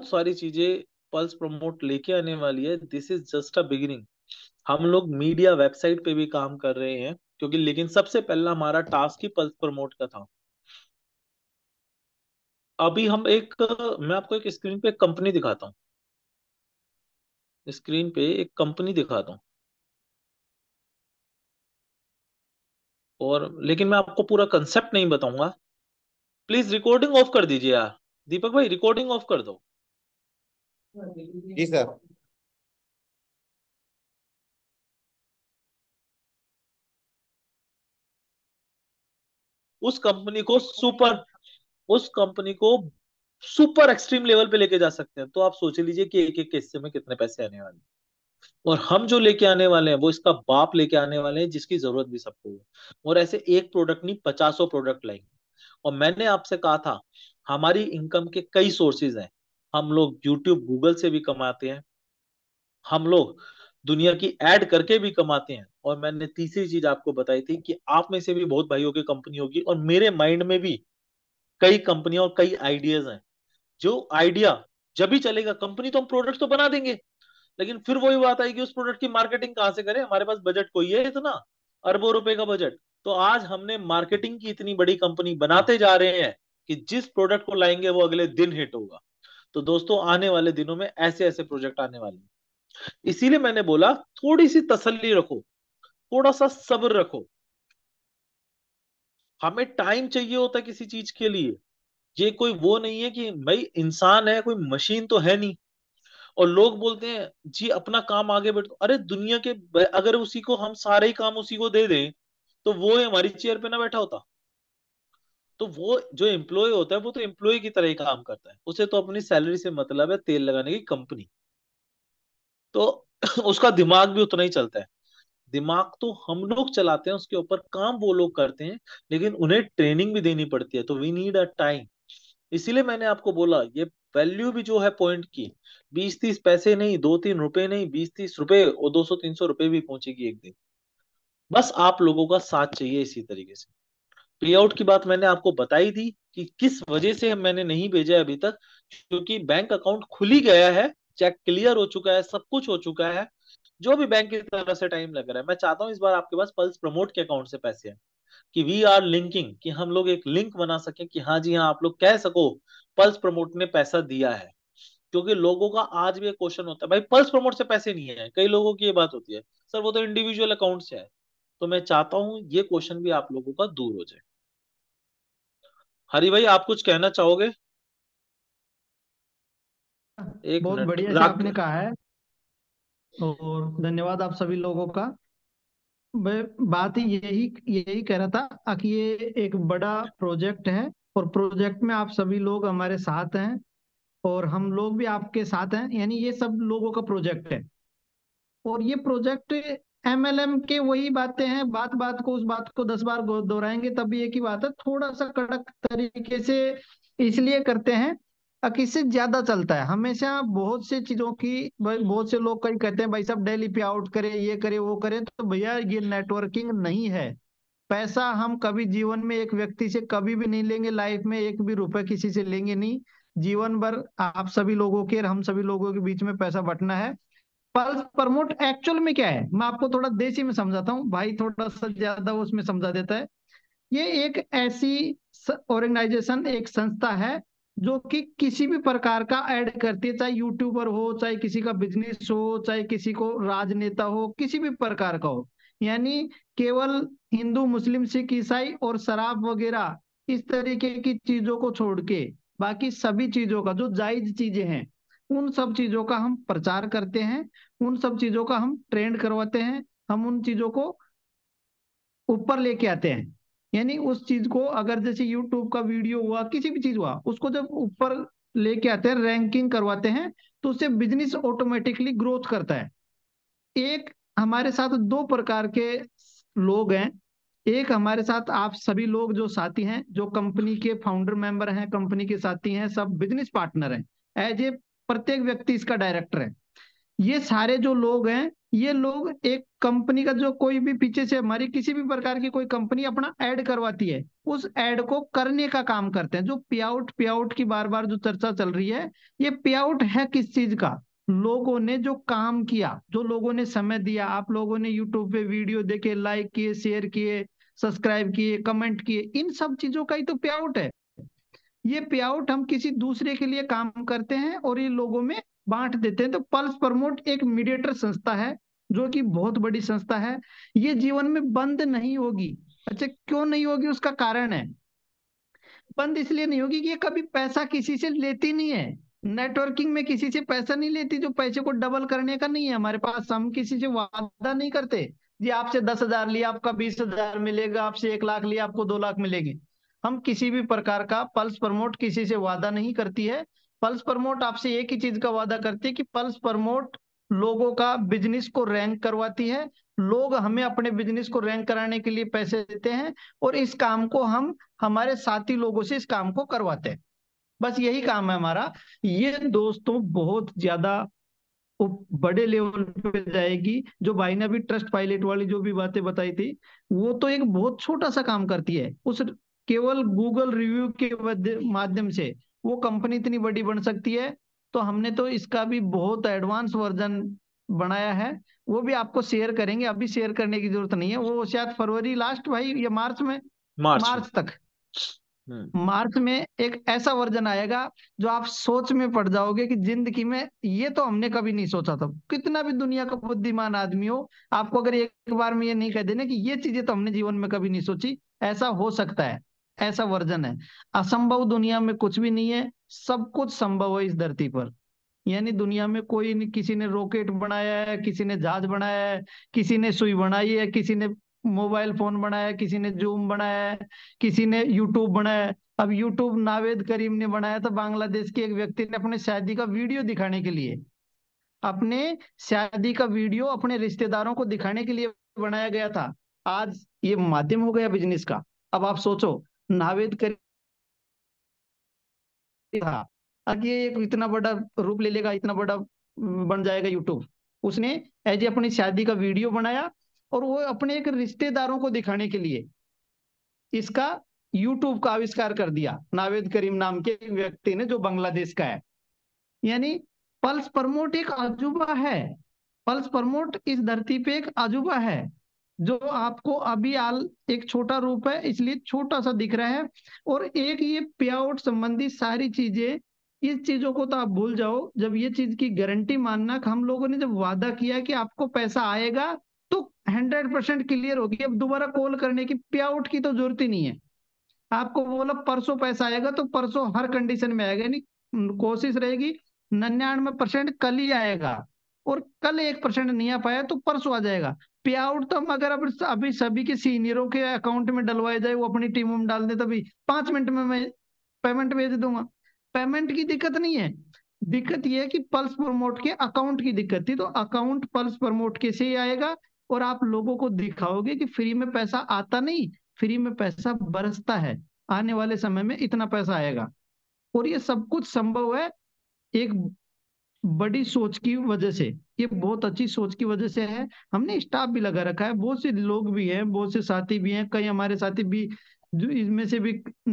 सारी चीजें पल्स प्रमोट लेके आने वाली है। This is just a beginning. हम लोग मीडिया वेबसाइट पे भी काम कर रहे हैं, क्योंकि लेकिन सबसे पहला हमारा टास्क ही पल्स प्रमोट का था। अभी हम एक, मैं आपको एक स्क्रीन पे कंपनी दिखाता हूँ, स्क्रीन पे एक कंपनी दिखाता हूँ। और लेकिन मैं आपको पूरा कंसेप्ट नहीं बताऊंगा। प्लीज रिकॉर्डिंग ऑफ कर दीजिए यार, दीपक भाई रिकॉर्डिंग ऑफ कर दो। जी सर। उस कंपनी को सुपर उस कंपनी को सुपर एक्सट्रीम लेवल पे लेके जा सकते हैं। तो आप सोच लीजिए कि एक एक हिस्से में कितने पैसे आने वाले हैं। और हम जो लेके आने वाले हैं वो इसका बाप लेके आने वाले हैं, जिसकी जरूरत भी सबको है। और ऐसे एक प्रोडक्ट नहीं, 50 प्रोडक्ट लाएंगे। और मैंने आपसे कहा था, हमारी इनकम के कई सोर्सेज हैं। हम लोग यूट्यूब गूगल से भी कमाते हैं, हम लोग दुनिया की ऐड करके भी कमाते हैं, और मैंने तीसरी चीज आपको बताई थी कि आप में से भी बहुत भाइयों की कंपनी होगी, और मेरे माइंड में भी कई कंपनियां और कई आइडियाज हैं। जो आइडिया जब भी चलेगा, कंपनी तो हम प्रोडक्ट तो बना देंगे, लेकिन फिर वही बात आएगी, उस प्रोडक्ट की मार्केटिंग कहाँ से करें, हमारे पास बजट कोई है इतना, अरबों रुपए का बजट। तो आज हमने मार्केटिंग की इतनी बड़ी कंपनी बनाते जा रहे हैं कि जिस प्रोडक्ट को लाएंगे वो अगले दिन हिट होगा। तो दोस्तों आने वाले दिनों में ऐसे ऐसे प्रोजेक्ट आने वाले हैं। इसीलिए मैंने बोला थोड़ी सी तसल्ली रखो, थोड़ा सा सब्र रखो। हमें टाइम चाहिए होता है किसी चीज के लिए। ये कोई वो नहीं है कि भाई इंसान है, कोई मशीन तो है नहीं। और लोग बोलते हैं जी अपना काम आगे बढ़, अरे दुनिया के अगर उसी को हम सारे ही काम उसी को दे दें, तो वो हमारी चेयर पे ना बैठा होता। तो वो जो एम्प्लॉय होता है वो तो एम्प्लॉय की तरह ही काम करता है, उसे तो अपनी सैलरी से मतलब है, तेल लगाने की कंपनी। तो उसका दिमाग भी उतना ही चलता है। दिमाग तो हम लोग चलाते हैं, उसके ऊपर काम वो लोग करते हैं, लेकिन उन्हें ट्रेनिंग भी देनी पड़ती है। तो वी नीड अ टाइम। इसीलिए मैंने आपको बोला ये वैल्यू भी जो है पॉइंट की, 20 30 पैसे नहीं, 2 3 रुपए नहीं, 20 30 रुपए और 200 300 रुपए भी पहुंचेगी एक दिन। बस आप लोगों का साथ चाहिए इसी तरीके से। पे आउट की बात मैंने आपको बताई थी कि किस वजह से मैंने नहीं भेजा है अभी तक, क्योंकि बैंक अकाउंट खुल ही गया है, चेक क्लियर हो चुका है, सब कुछ हो चुका है। जो भी बैंक की तरफ से टाइम लग रहा है, मैं चाहता हूँ इस बार आपके पास पल्स प्रमोट के अकाउंट से पैसे आए, कि वी आर लिंकिंग, कि हम लोग एक लिंक बना सकें कि हाँ जी हाँ आप लोग कह सको पल्स प्रमोट ने पैसा दिया है। क्योंकि लोगों का आज भी एक क्वेश्चन होता है, भाई पल्स प्रमोट से पैसे नहीं है, कई लोगों की ये बात होती है, सर वो तो इंडिविजुअल अकाउंट से है। तो मैं चाहता हूं ये क्वेश्चन भी आप लोगों का दूर हो जाए। हरी भाई, आप कुछ कहना चाहोगे? एक बहुत मिनट बढ़िया से राग। आपने कहा है, और धन्यवाद आप सभी लोगों का। मैं बात ही यही यही कह रहा था कि ये एक बड़ा प्रोजेक्ट है, और प्रोजेक्ट में आप सभी लोग हमारे साथ हैं, और हम लोग भी आपके साथ हैं, यानी ये सब लोगों का प्रोजेक्ट है। और ये प्रोजेक्ट एमएलएम के वही बातें हैं, बात बात को उस बात को 10 बार दोहराएंगे तब भी एक ही बात है, थोड़ा सा कड़क तरीके से इसलिए करते हैं कि इससे ज्यादा चलता है। हमेशा बहुत से चीजों की बहुत से लोग कई कहते हैं भाई साहब डेली पे आउट करे, ये करे वो करे, तो भैया ये नेटवर्किंग नहीं है। पैसा हम कभी जीवन में एक व्यक्ति से कभी भी नहीं लेंगे, लाइफ में एक भी रुपए किसी से लेंगे नहीं। जीवन भर आप सभी लोगों के और हम सभी लोगों के बीच में पैसा बंटना है। पल्स प्रमोट एक्चुअल में क्या है, मैं आपको थोड़ा देसी में समझाता हूँ, भाई थोड़ा सा ज्यादा उसमें समझा देता है। ये एक ऐसी ऑर्गेनाइजेशन, एक संस्था है जो कि किसी भी प्रकार का ऐड करती है, चाहे यूट्यूबर हो, चाहे किसी का बिजनेस हो, चाहे किसी को राजनेता हो, किसी भी प्रकार का हो। यानी केवल हिंदू मुस्लिम सिख ईसाई और शराब वगैरह इस तरीके की चीजों को छोड़ के बाकी सभी चीजों का जो जायज चीजें हैं, उन सब चीजों का हम प्रचार करते हैं, उन सब चीजों का हम ट्रेंड करवाते हैं, हम उन चीजों को ऊपर लेके आते हैं। यानी उस चीज को अगर जैसे यूट्यूब का वीडियो हुआ, किसी भी चीज हुआ, उसको जब ऊपर लेके आते हैं, रैंकिंग करवाते हैं, तो उससे बिजनेस ऑटोमेटिकली ग्रोथ करता है। एक हमारे साथ दो प्रकार के लोग हैं। एक हमारे साथ आप सभी लोग जो साथी हैं, जो कंपनी के फाउंडर मेंबर हैं, कंपनी के साथी हैं, सब बिजनेस पार्टनर हैं। एज ए प्रत्येक व्यक्ति इसका डायरेक्टर है। ये सारे जो लोग हैं, ये लोग एक कंपनी का जो कोई भी पीछे से हमारी किसी भी प्रकार की कोई कंपनी अपना ऐड करवाती है, उस ऐड को करने का काम करते हैं। जो पे आउट की बार बार जो चर्चा चल रही है, ये पे आउट है किस चीज का? लोगों ने जो काम किया, जो लोगों ने समय दिया, आप लोगों ने यूट्यूब पे वीडियो देखे, लाइक किए, शेयर किए, सब्सक्राइब किए, कमेंट किए, इन सब चीजों का ही तो पे आउट है। ये पे आउट हम किसी दूसरे के लिए काम करते हैं और ये लोगों में बांट देते हैं। तो पल्स प्रमोट एक मीडिएटर संस्था है, जो कि बहुत बड़ी संस्था है। ये जीवन में बंद नहीं होगी। अच्छा, क्यों नहीं होगी? उसका कारण है। बंद इसलिए नहीं होगी कि ये कभी पैसा किसी से लेती नहीं है। नेटवर्किंग में किसी से पैसा नहीं लेती, जो पैसे को डबल करने का नहीं है हमारे पास। हम किसी से वादा नहीं करते जी आपसे 10,000 लिया आपका 20,000 मिलेगा, आपसे 1 लाख लिया आपको 2 लाख मिलेंगे। हम किसी भी प्रकार का पल्स प्रमोट किसी से वादा नहीं करती है। पल्स प्रमोट आपसे एक ही चीज का वादा करती है कि पल्स प्रमोट लोगों का बिजनेस को रैंक करवाती है। लोग हमें अपने बिजनेस को रैंक कराने के लिए पैसे देते हैं, और इस काम को हम हमारे साथी लोगों से इस काम को करवाते हैं। बस यही काम है हमारा। ये दोस्तों बहुत ज्यादा बड़े लेवल पे जाएगी। जो भाई ने अभी ट्रस्ट पायलट वाली जो भी बातें बताई थी, वो तो एक बहुत छोटा सा काम करती है। उस केवल गूगल रिव्यू के माध्यम से वो कंपनी इतनी बड़ी बन सकती है। तो हमने तो इसका भी बहुत एडवांस वर्जन बनाया है, वो भी आपको शेयर करेंगे। अभी शेयर करने की जरूरत नहीं है, वो शायद फरवरी लास्ट भाई या मार्च में, मार्च में। मार्च तक, हम्म। मार्च में एक ऐसा वर्जन आएगा जो आप सोच में पड़ जाओगे कि जिंदगी में ये तो हमने कभी नहीं सोचा था। कितना भी दुनिया का बुद्धिमान आदमी हो, आपको अगर एक बार में ये नहीं कह देना कि ये चीजें तो हमने जीवन में कभी नहीं सोची, ऐसा हो सकता है, ऐसा वर्जन है। असंभव दुनिया में कुछ भी नहीं है, सब कुछ संभव है इस धरती पर। यानी दुनिया में कोई नहीं, किसी ने रॉकेट बनाया है, किसी ने जहाज बनाया है, किसी ने सुई बनाई है, किसी ने मोबाइल फोन बनाया है, किसी ने जूम बनाया है, किसी ने यूट्यूब बनाया है। अब यूट्यूब नावेद करीम ने बनाया था, बांग्लादेश के एक व्यक्ति ने अपने शादी का वीडियो दिखाने के लिए, अपने शादी का वीडियो अपने रिश्तेदारों को दिखाने के लिए बनाया गया था। आज ये माध्यम हो गया बिजनेस का। अब आप सोचो, नावेद करीम था, अब ये एक इतना बड़ा रूप ले लेगा, इतना बड़ा बन जाएगा यूट्यूब। उसने एज अपनी शादी का वीडियो बनाया, और वो अपने एक रिश्तेदारों को दिखाने के लिए इसका यूट्यूब का आविष्कार कर दिया, नावेद करीम नाम के व्यक्ति ने, जो बांग्लादेश का है। यानी पल्स प्रमोट एक अजूबा है। पल्स प्रमोट इस धरती पे एक अजूबा है, जो आपको अभी आल एक छोटा रूप है इसलिए छोटा सा दिख रहा है। और एक ये पे आउट संबंधी सारी चीजें इस चीजों को तो आप भूल जाओ। जब ये चीज की गारंटी मानना कि हम लोगों ने जब वादा किया कि आपको पैसा आएगा, तो 100% क्लियर होगी। अब दोबारा कॉल करने की, पे आउट की तो जरूरत ही नहीं है। आपको बोला परसों पैसा आएगा तो परसों हर कंडीशन में आएगा नहीं, कोशिश रहेगी 99% कल ही आएगा। और कल 1% नहीं आ पाया तो परसों आ जाएगा। पे आउट तो हम अगर अब अभी सभी के सीनियरों के अकाउंट में डलवाया जाए, वो अपनी टीमों में डाल दे, तभी 5 मिनट में मैं पेमेंट भेज दूंगा। पेमेंट की दिक्कत नहीं है। दिक्कत ये है कि पल्स प्रमोट के अकाउंट की दिक्कत थी, तो अकाउंट पल्स प्रमोट के से ही आएगा। और आप लोगों को दिखाओगे कि फ्री में पैसा आता नहीं, फ्री में पैसा बरसता है। आने वाले समय में इतना पैसा आएगा। और ये सब कुछ संभव है एक बड़ी सोच की वजह से। ये बहुत अच्छी सोच की वजह से है। हमने स्टाफ भी लगा रखा है, बहुत से लोग भी हैं, बहुत से साथी भी हैं। कई हमारे साथी भी जो इसमें से भी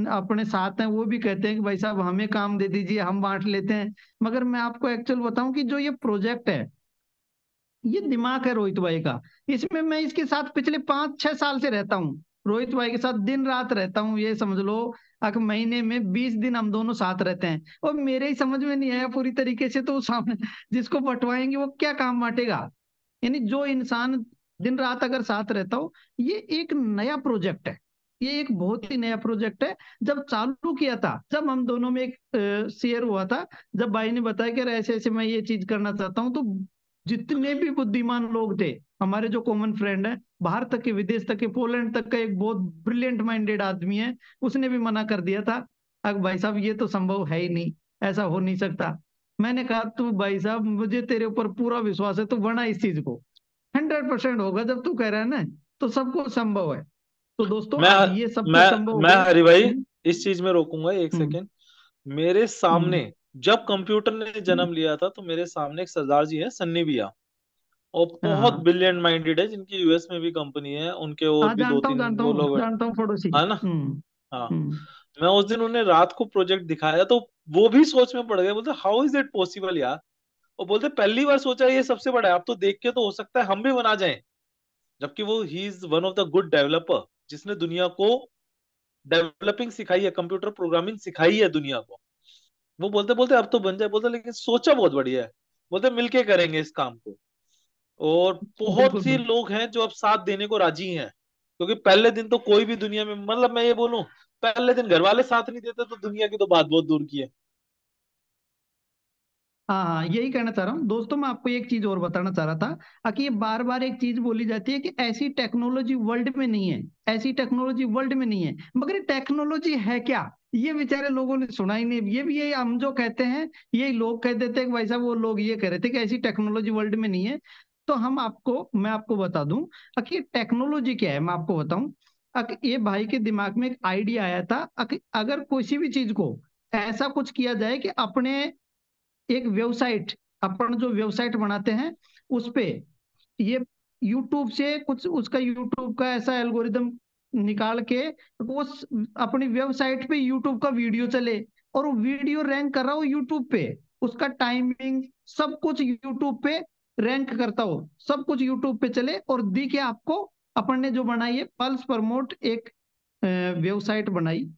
अपने साथ हैं, वो भी कहते हैं कि भाई साहब हमें काम दे दीजिए, हम बांट लेते हैं। मगर मैं आपको एक्चुअल बताऊं कि जो ये प्रोजेक्ट है, ये दिमाग है रोहित भाई का। इसमें मैं इसके साथ पिछले 5-6 साल से रहता हूँ। रोहित भाई के साथ दिन रात रहता हूँ, ये समझ लो। अगर महीने में 20 दिन हम दोनों साथ रहते हैं, और मेरे ही समझ में नहीं आया पूरी तरीके से, तो सामने जिसको बंटवाएंगे वो क्या काम बांटेगा। यानी जो इंसान दिन रात अगर साथ रहता हो, ये एक नया प्रोजेक्ट है। ये एक बहुत ही नया प्रोजेक्ट है। जब चालू किया था, जब हम दोनों में एक शेयर हुआ था, जब भाई ने बताया कि अरे ऐसे ऐसे मैं ये चीज करना चाहता हूँ, तो जितने भी बुद्धिमान लोग थे, हमारे जो कॉमन फ्रेंड है, बाहर तक के, विदेश तक के, पोलैंड तक का एक बहुत ब्रिलियंट माइंडेड आदमी है, उसने भी मना कर दिया था। अब भाई साहब ये तो संभव है ही नहीं, ऐसा हो नहीं सकता। मैंने कहा तू भाई साहब, मुझे तेरे ऊपर पूरा विश्वास है, तू बना इस चीज को। 100% होगा जब तू कह रहा है ना, तो सबको संभव है। तो दोस्तों मैं आज ये सब मैं कुछ संभव हो मैं गया। हरि भाई इस चीज में रोकूंगा एक हम्म। सेकेंड। मेरे हम्म। सामने जब कंप्यूटर ने हम्म। जन्म लिया था, तो मेरे सामने एक सरदार जी है, सन्नी भैया। और बहुत हाँ ब्रिलियंट माइंडेड है, जिनकी यूएस में भी कंपनी है, उनके और हाँ, भी दो तीन वो लोग हैं। जानता हूँ पड़ोसी। है ना। हम्म। हाँ। हम्म। मैं उस दिन उन्हें रात को प्रोजेक्ट दिखाया, तो वो भी सोच में पड़ गए, बोलते हाउ इज इट पॉसिबल यार। और बोलते पहली बार सोचा ये सबसे बड़ा है, अब तो देख के तो हो सकता है हम भी बना जाएं। जबकि वो he is one of the good developer, जिसने दुनिया को डेवलपिंग सिखाई है, कंप्यूटर प्रोग्रामिंग सिखाई है दुनिया को। वो बोलते बोलते अब तो बन जाए, बोलते लेकिन सोचा बहुत बढ़िया है। बोलते मिलके करेंगे इस काम को। और बहुत बिल्कुल सी बिल्कुल। लोग हैं जो अब साथ देने को राजी हैं, क्योंकि पहले दिन तो कोई भी दुनिया में, मतलब मैं ये बोलूं, पहले दिन घर वाले साथ नहीं देते तो दुनिया की तो बात बहुत दूर की है। हाँ हाँ, यही कहना चाह रहा हूँ दोस्तों। मैं आपको एक चीज और बताना चाह रहा था कि ये बार बार एक चीज बोली जाती है कि ऐसी टेक्नोलॉजी वर्ल्ड में नहीं है, ऐसी टेक्नोलॉजी वर्ल्ड में नहीं है। मगर ये टेक्नोलॉजी है क्या, ये बेचारे लोगों ने सुना ही नहीं। ये भी, ये हम जो कहते हैं, ये लोग कह देते हैं कि भाई साहब वो लोग ये कह रहे थे कि ऐसी टेक्नोलॉजी वर्ल्ड में नहीं है। तो मैं आपको बता दूं कि टेक्नोलॉजी क्या है, मैं आपको बताऊं। ये भाई के दिमाग में एक आइडिया आया था अगर किसी भी चीज को ऐसा कुछ किया जाए कि अपने एक वेबसाइट, अपन जो वेबसाइट बनाते हैं उस पे, ये यूट्यूब से कुछ, उसका यूट्यूब का ऐसा एल्गोरिदम निकाल के वो अपनी वेबसाइट पे यूट्यूब का वीडियो चले, और वो वीडियो रैंक कर रहा हो यूट्यूब पे, उसका टाइमिंग सब कुछ यूट्यूब पे रैंक करता हो, सब कुछ यूट्यूब पे चले और दिखे आपको। अपन ने जो बनाई है पल्स प्रमोट, एक वेबसाइट बनाई।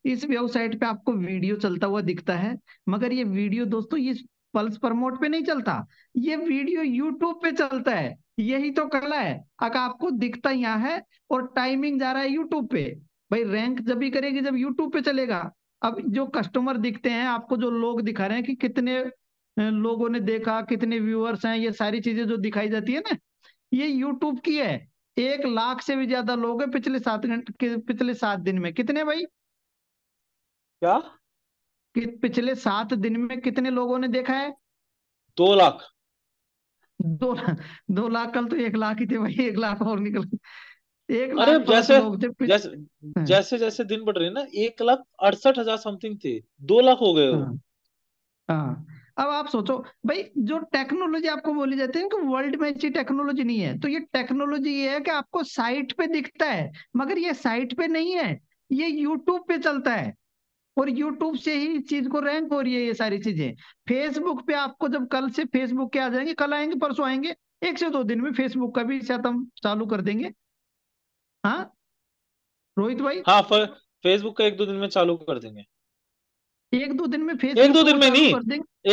इस वेबसाइट पे आपको वीडियो चलता हुआ दिखता है। मगर ये वीडियो दोस्तों ये पल्स प्रमोट पे नहीं चलता, ये वीडियो यूट्यूब पे चलता है। यही तो कला है। अगर आपको दिखता यहाँ है और टाइमिंग जा रहा है यूट्यूब पे, भाई रैंक जब भी करेगी जब यूट्यूब पे चलेगा। अब जो कस्टमर दिखते हैं आपको, जो लोग दिखा रहे हैं कि कितने लोगों ने देखा, कितने व्यूअर्स हैं, ये सारी चीजें जो दिखाई जाती है ना, ये यूट्यूब की है। 1 लाख से भी ज्यादा लोग हैं पिछले 7 घंटे के, पिछले 7 दिन में कितने भाई, क्या? कि पिछले 7 दिन में कितने लोगों ने देखा है। 2 लाख। 2 लाख। 2 लाख, कल तो 1 लाख ही थे भाई, 1 लाख और निकल, एक अरे लाख प्लस जैसे लोग थे जैसे हाँ जैसे जैसे दिन बढ़ रहे हैं ना, 1,68,000 समथिंग थे, 2 लाख हो गए वो। हाँ हाँ। अब आप सोचो भाई, जो टेक्नोलॉजी आपको बोली जाती है कि वर्ल्ड में ऐसी टेक्नोलॉजी नहीं है, तो ये टेक्नोलॉजी ये है कि आपको साइट पे दिखता है, मगर ये साइट पे नहीं है, ये यूट्यूब पे चलता है। और यूट्यूब से ही इस चीज को रैंक हो रही है ये सारी चीजें। फेसबुक पे आपको, जब कल से फेसबुक के आ जाएंगे, कल आएंगे परसों आएंगे, 1 से 2 दिन में फेसबुक का भी शायद हम चालू कर देंगे। हाँ रोहित भाई। हाँ, फेसबुक का 1-2 दिन में चालू कर देंगे। एक दो दिन में एक फेसबुक दो को दिन वो में चालू नहीं, कर देंगे। हम्म,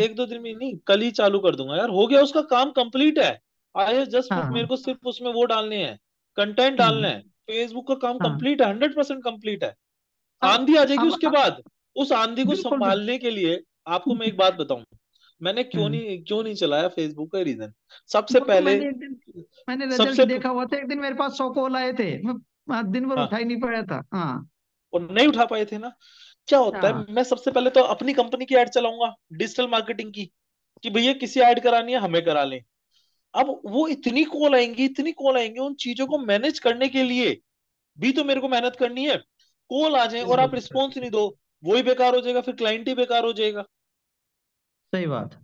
एक दो दिन में नहीं, कल ही चालू कर दूंगा यार, हो गया उसका काम कंप्लीट है। आई हैव जस्ट पुट, मेरे हाँ। को सिर्फ उसमें वो डालने हैं, कंटेंट डालना हम्म, है। फेसबुक का काम हाँ। कंप्लीट है, 100% कंप्लीट है। अब आंधी आ जाएगी अब उसके बाद। उस आंधी को बिल्कुल बिल्कुल। संभालने के लिए आपको मैं एक बात बताऊं, मैंने हम्म, क्यों नहीं चलाया फेसबुक का रीजन, सबसे वो तो पहले, मैंने रिजल्ट सबसे देखा हुआ था, एक दिन मेरे पास 100 कॉल आए थे, मैं दिन भर हाँ, उठा ही नहीं पाया था। हाँ। और नहीं उठा पाए थे ना। क्या होता हाँ। है, मैं सबसे पहले तो अपनी कंपनी की ऐड चलाऊंगा, डिजिटल मार्केटिंग की, कि भैया किसी ऐड करानी है हमें करा लें। अब वो इतनी कॉल आएंगी, इतनी कॉल आएंगी, उन चीजों को मैनेज करने के लिए भी तो मेरे को मेहनत करनी है। कॉल आ जाए और आप बिल्कुल रिस्पॉन्स नहीं दो, वही बेकार हो जाएगा, फिर क्लाइंट ही बेकार हो जाएगा। सही बात।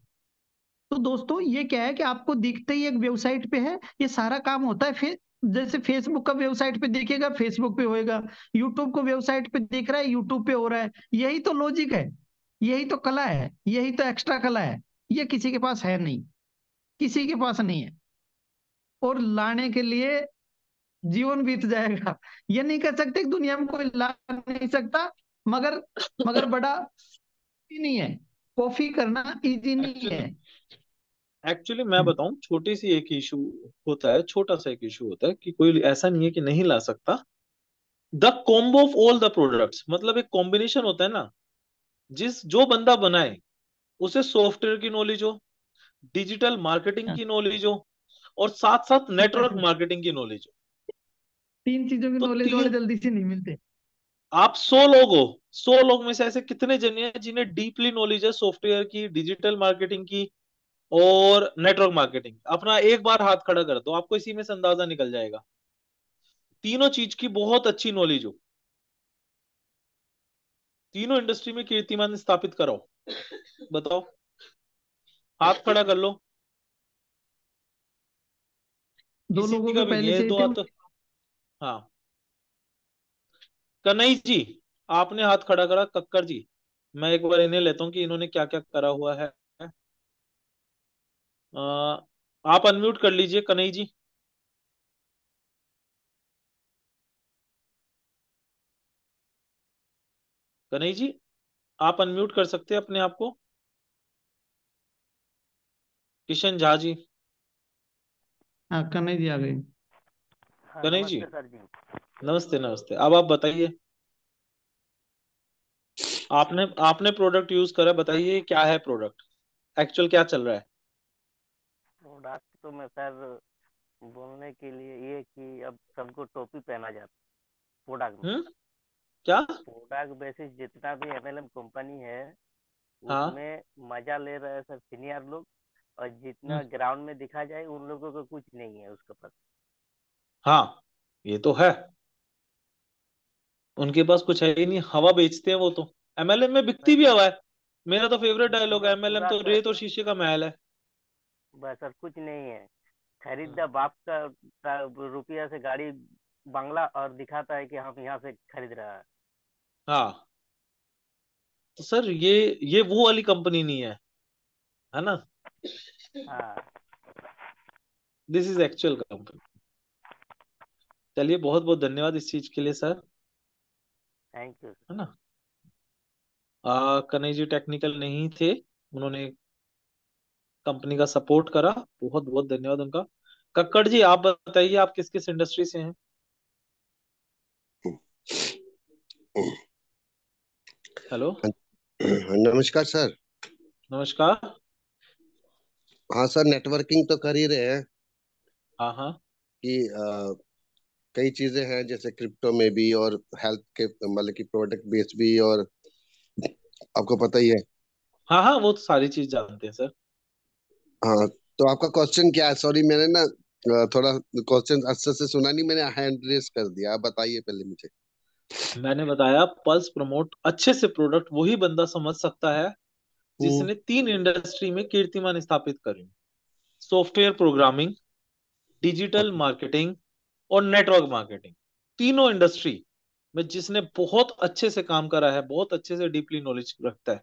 तो दोस्तों ये क्या है कि आपको दिखते ही एक वेबसाइट पे है, ये सारा काम होता है। फिर जैसे फेसबुक का वेबसाइट पे दिखेगा, फेसबुक पे होएगा। यूट्यूब को वेबसाइट पे दिख रहा है, यूट्यूब पे हो रहा है। यही तो लॉजिक है, यही तो कला है, यही तो एक्स्ट्रा कला है। ये किसी के पास है नहीं, किसी के पास नहीं है। और लाने के लिए जीवन बीत जाएगा। ये नहीं कह सकते कि दुनिया में कोई ला नहीं सकता, मगर बड़ा इजी नहीं है। कॉफी करना इजी नहीं है। एक्चुअली एक्चुअली मैं बताऊं, छोटी सी एक इशू होता है, छोटा सा एक इशू होता है कि कोई ऐसा नहीं है कि नहीं ला सकता। The combo of all the products, मतलब एक कॉम्बिनेशन होता है ना, जिस जो बंदा बनाए, उसे सॉफ्टवेयर की नॉलेज हो, डिजिटल मार्केटिंग की नॉलेज हो, और साथ साथ नेटवर्क एग्जैक्टली। मार्केटिंग की नॉलेज हो। तीन चीजों की तो नॉलेज वाले तीन, जल्दी से नहीं मिलते। आप 100 लोग हो, 100 लोग में से ऐसे कितने जने हैं जिन्हें डीपली नॉलेज है सॉफ्टवेयर की, डिजिटल मार्केटिंग की और नेटवर्क मार्केटिंग? अपना एक बार हाथ खड़ा कर दो, आपको इसी में से अंदाजा निकल जाएगा। तीनों चीज की बहुत अच्छी नॉलेज हो, तीनों इंडस्ट्री में कीर्तिमान स्थापित करो। बताओ, हाथ खड़ा कर लो। दो किसी लोगों का के भी नहीं पहले है, से ही दो थे। हाथ तो। हाँ, कन्हई जी, आपने हाथ खड़ा करा। कक्कर जी, मैं एक बार इन्हें लेता हूँ कि इन्होंने क्या क्या करा हुआ है। अ, आप अनम्यूट कर लीजिए कन्हई जी। कन्हई जी, आप अनम्यूट कर सकते हैं अपने आप को। किशन झा जी। हाँ, कन्हैया जी आ गए। हाँ, कन्हई जी, नमस्ते सर जी। नमस्ते नमस्ते। अब आप बताइए, आपने आपने प्रोडक्ट यूज करा, बताइए क्या है प्रोडक्ट, एक्चुअल क्या चल रहा है। प्रोडक्ट तो मैं सर बोलने के लिए ये कि अब सबको टोपी पहना जाता है प्रोडक्ट में। क्या? प्रोडक्ट बेसिस जितना भी एमएलएम कंपनी है हाँ। उसमें मजा ले रहे हैं सर सीनियर लोग, और हम्म, जितना ग्राउंड में दिखा जाए उन लोगों को कुछ नहीं है उसके पास। हाँ, ये तो है, उनके पास कुछ है ही नहीं, हवा बेचते हैं वो तो। एमएलएम में बिकती बस भी सर, हवा है। मेरा तो फेवरेट डायलॉग है, उसमें एमएलएम पूरा तो सर, रेत और शीशे का महल है। बस सर कुछ नहीं है। हम्म, खरीदा बाप का रुपया से गाड़ी बंगला, और दिखाता है कि हम यहाँ से खरीद रहा है। हाँ, तो सर ये वो वाली कंपनी नहीं है ना? हाँ। This is actual company. चलिए, बहुत बहुत धन्यवाद इस चीज के लिए सर, थैंक यू। है ना? कन्हई जी टेक्निकल नहीं थे, उन्होंने कंपनी का सपोर्ट करा, बहुत बहुत धन्यवाद उनका। कक्कड़ जी, आप बताइए, आप किस किस इंडस्ट्री से हैं? हेलो। नमस्कार सर। नमस्कार। हाँ सर, नेटवर्किंग तो कर ही रहे हैं हाँ हाँ। कि कई चीजें हैं जैसे क्रिप्टो में भी, और हेल्थ के मतलब कि प्रोडक्ट बेस भी, और आपको पता ही है। हाँ हाँ, वो तो सारी चीज जानते हैं सर। हाँ, तो आपका क्वेश्चन क्या है? सॉरी, मैंने ना थोड़ा क्वेश्चन अच्छे से सुना नहीं, मैंने हैंड रेस कर दिया। आप बताइए पहले मुझे। मैंने बताया, पल्स प्रमोट अच्छे से प्रोडक्ट वही बंदा समझ सकता है हम्म। जिसने तीन इंडस्ट्री में कीर्तिमान स्थापित करी: सॉफ्टवेयर प्रोग्रामिंग, डिजिटल मार्केटिंग और नेटवर्क मार्केटिंग। तीनों इंडस्ट्री में जिसने बहुत अच्छे से काम करा है, बहुत अच्छे से डीपली नॉलेज रखता है।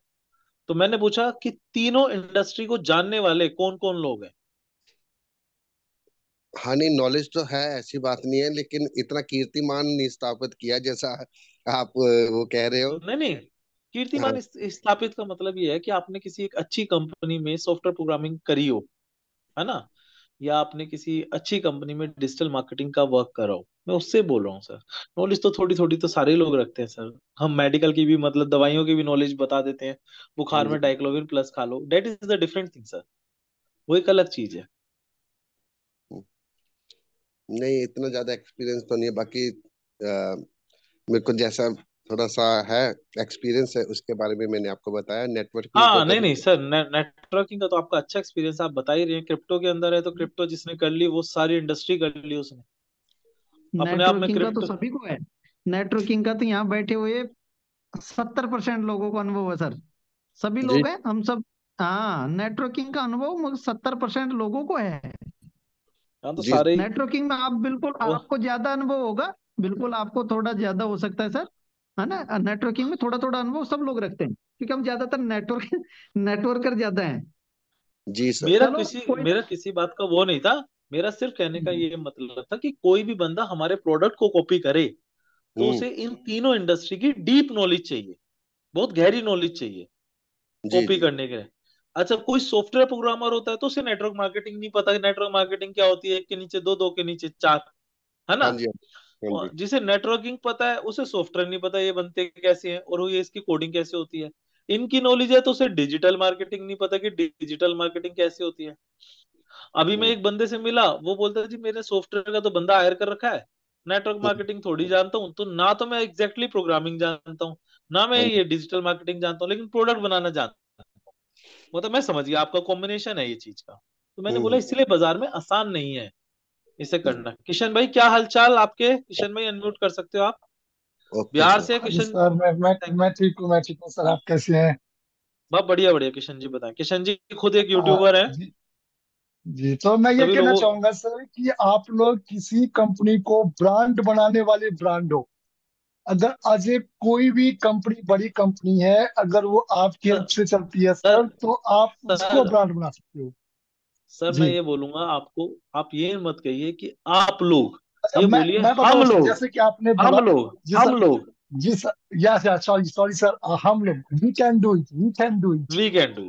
तो मैंने पूछा कि तीनों इंडस्ट्री को जानने वाले कौन कौन लोग हैं। हाँ, नहीं, नॉलेज तो है, ऐसी बात नहीं है, लेकिन इतना कीर्तिमान नहीं स्थापित किया जैसा आप वो कह रहे हो। नहीं नहीं, कीर्तिमान स्थापित का मतलब ये है कि आपने किसी एक अच्छी कंपनी में सॉफ्टवेयर प्रोग्रामिंग करी हो, है ना, या आपने किसी अच्छी कंपनी में डिजिटल मार्केटिंग का वर्क करा हो, मैं उससे बोल रहा हूँ सर। नॉलेज तो थोड़ी थोड़ी तो सारे लोग रखते हैं सर। हम मेडिकल की भी, मतलब दवाइयों की भी नॉलेज बता देते हैं, हाँ बुखार जी। में डाइक्लोविन प्लस खा लो, that is the different thing sir, वो एक अलग चीज है। नहीं, इतना ज्यादा एक्सपीरियंस तो नहीं है, बाकी मेरे को जैसा थोड़ा सा है एक्सपीरियंस है उसके बारे में मैंने आपको बताया। नेटवर्किंग तो हाँ नहीं कभी। नहीं सर, नेटवर्किंग का तो आपका अच्छा एक्सपीरियंस आप बता ही रहे हैं। क्रिप्टो के अंदर है तो क्रिप्टो जिसने कर ली वो सारी इंडस्ट्री कर ली उसने, अपने आप में नेटवर्किंग का तो क्रिप्टो। सभी को है। नेटवर्किंग का तो यहाँ बैठे हुए 70% लोगों को अनुभव है सर। सभी जी। लोग हैं हम सब। हाँ, नेटवर्किंग का अनुभव 70% लोगों को है। हाँ तो जी। सारे ही नेटवर्किंग में आप बिल्कुल, वो। आपको ज्यादा अनुभव होगा। बिल्कुल आपको थोड़ा ज्यादा हो सकता है सर, है ना। नेटवर्किंग में थोड़ा थोड़ा अनुभव सब लोग रखते हैं, क्योंकि हम ज्यादातर नेटवर्कर ज्यादा हैं। जी सर। चलो कोई मेरा किसी बात का वो नहीं था। मेरा सिर्फ कहने का नहीं। ये मतलब था कि कोई भी बंदा हमारे प्रोडक्ट को कॉपी करे तो हम्म। उसे इन तीनों इंडस्ट्री की डीप नॉलेज चाहिए, बहुत गहरी नॉलेज चाहिए जी कॉपी जी। करने के लिए। अच्छा, कोई सॉफ्टवेयर प्रोग्रामर होता है तो उसे नेटवर्क मार्केटिंग नहीं पता, नेटवर्क मार्केटिंग क्या होती है, एक के नीचे दो, दो के नीचे चार, है ना। हाँ जी। हाँ और जी। जिसे नेटवर्किंग पता है उसे सॉफ्टवेयर नहीं पता ये बनते कैसे हैं और ये इसकी कोडिंग कैसे होती है। इनकी नॉलेज है तो उसे डिजिटल मार्केटिंग नहीं पता कि डिजिटल मार्केटिंग कैसे होती है। अभी मैं हम्म। एक बंदे से मिला, वो बोलता है जी मेरे सॉफ्टवेयर का तो बंदा हायर कर रखा है, नेटवर्क हम्म। मार्केटिंग थोड़ी जानता हूँ। तो ना तो मैं एग्जैक्टली प्रोग्रामिंग जानता हूँ, ना मैं हाँ जी। ये डिजिटल मार्केटिंग जानता हूँ, लेकिन प्रोडक्ट बनाना जानता हूँ। वो तो मैं समझ गया आपका कॉम्बिनेशन है ये चीज का। तो मैंने बोला हम्म। इसलिए बाजार में आसान नहीं है इसे करना। किशन भाई क्या हालचाल आपके? किशन भाई अनम्यूट कर सकते हो आप, ओके बिहार सर। से हाँ जी किशन। Sir, thank you. मैं ठीक हूँ, मैं ठीक हूँ सर। आप कैसे हैं? बहुत बढ़िया बढ़िया किशन जी, बताएं। किशन जी खुद एक आ, यूट्यूबर है, जी जी। तो मैं ये सभी कहना लोगों। चाहूंगा सर कि आप लोग किसी कंपनी को ब्रांड बनाने वाले ब्रांड हो। अगर आज एक कोई भी कंपनी बड़ी कंपनी है, अगर वो आपकी सर हेल्प से चलती है सर सर, तो आप उसको सर ब्रांड बना सकते हो। सर मैं जी। ये बोलूंगा आपको, आप ये मत कहिए कि आप लोग, अच्छा, ये बोलिए मैं बता रहा हम हूँ सर, लोग, जैसे कि आपने हम बोला। लोग, जी हम सर। लोग, जी sir. Yes yes, sorry sorry sir. हम लोग, we can do it, we can do it. We can do,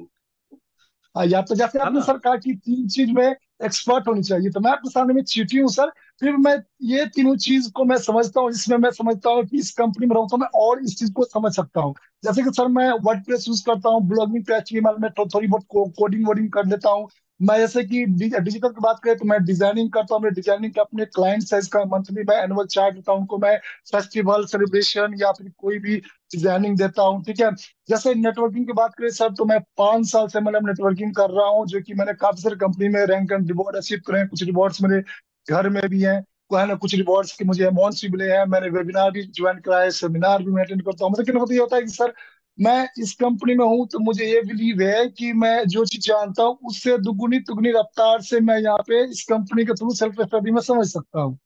या तो जैसे है आपने ना। सरकार की तीन चीज में एक्सपर्ट होनी चाहिए, तो मैं आपके सामने में चीटी हूँ सर। फिर मैं ये तीनों चीज को मैं समझता हूँ, जिसमें मैं समझता हूँ कि इस कंपनी में रहूँ तो मैं और इस चीज को समझ सकता हूँ। जैसे कि सर मैं वर्डप्रेस यूज करता हूँ, ब्लॉगिंग पे एचटीएमएल में थोड़ी बहुत कोडिंग वोडिंग कर लेता हूँ। मैं जैसे कि डिजिटल की बात करें तो मैं डिजाइनिंग करता हूँ। मैं डिजाइनिंग के अपने क्लाइंट साइज का मंथली मैं एनुअल चार्ट देता हूँ उनको। मैं फेस्टिवल सेलिब्रेशन या फिर कोई भी डिजाइनिंग देता हूँ, ठीक है। जैसे नेटवर्किंग की बात करें सर, तो मैं 5 साल से मतलब नेटवर्किंग कर रहा हूँ, जो कि मैंने काफी सारी कंपनी में रैंक एंड रिवॉर्ड अचीव करे हैं। कुछ रिवॉर्ड्स मेरे घर में भी हैं, को है ना, कुछ रिवॉर्ड्स के मुझे अमाउंट्स भी मिले हैं। मैंने वेबिनार भी ज्वाइन कराए, सेमिनार भी मैं अटेंड करता हूँ। मतलब कि मतलब ये होता है कि सर मैं इस कंपनी में हूँ तो मुझे ये बिलीव है कि मैं जो चीज जानता हूँ उससे दुगुनी तुगुनी रफ्तार से मैं यहाँ पे इस कंपनी के थ्रू सेल्फ स्टडी में समझ सकता हूँ,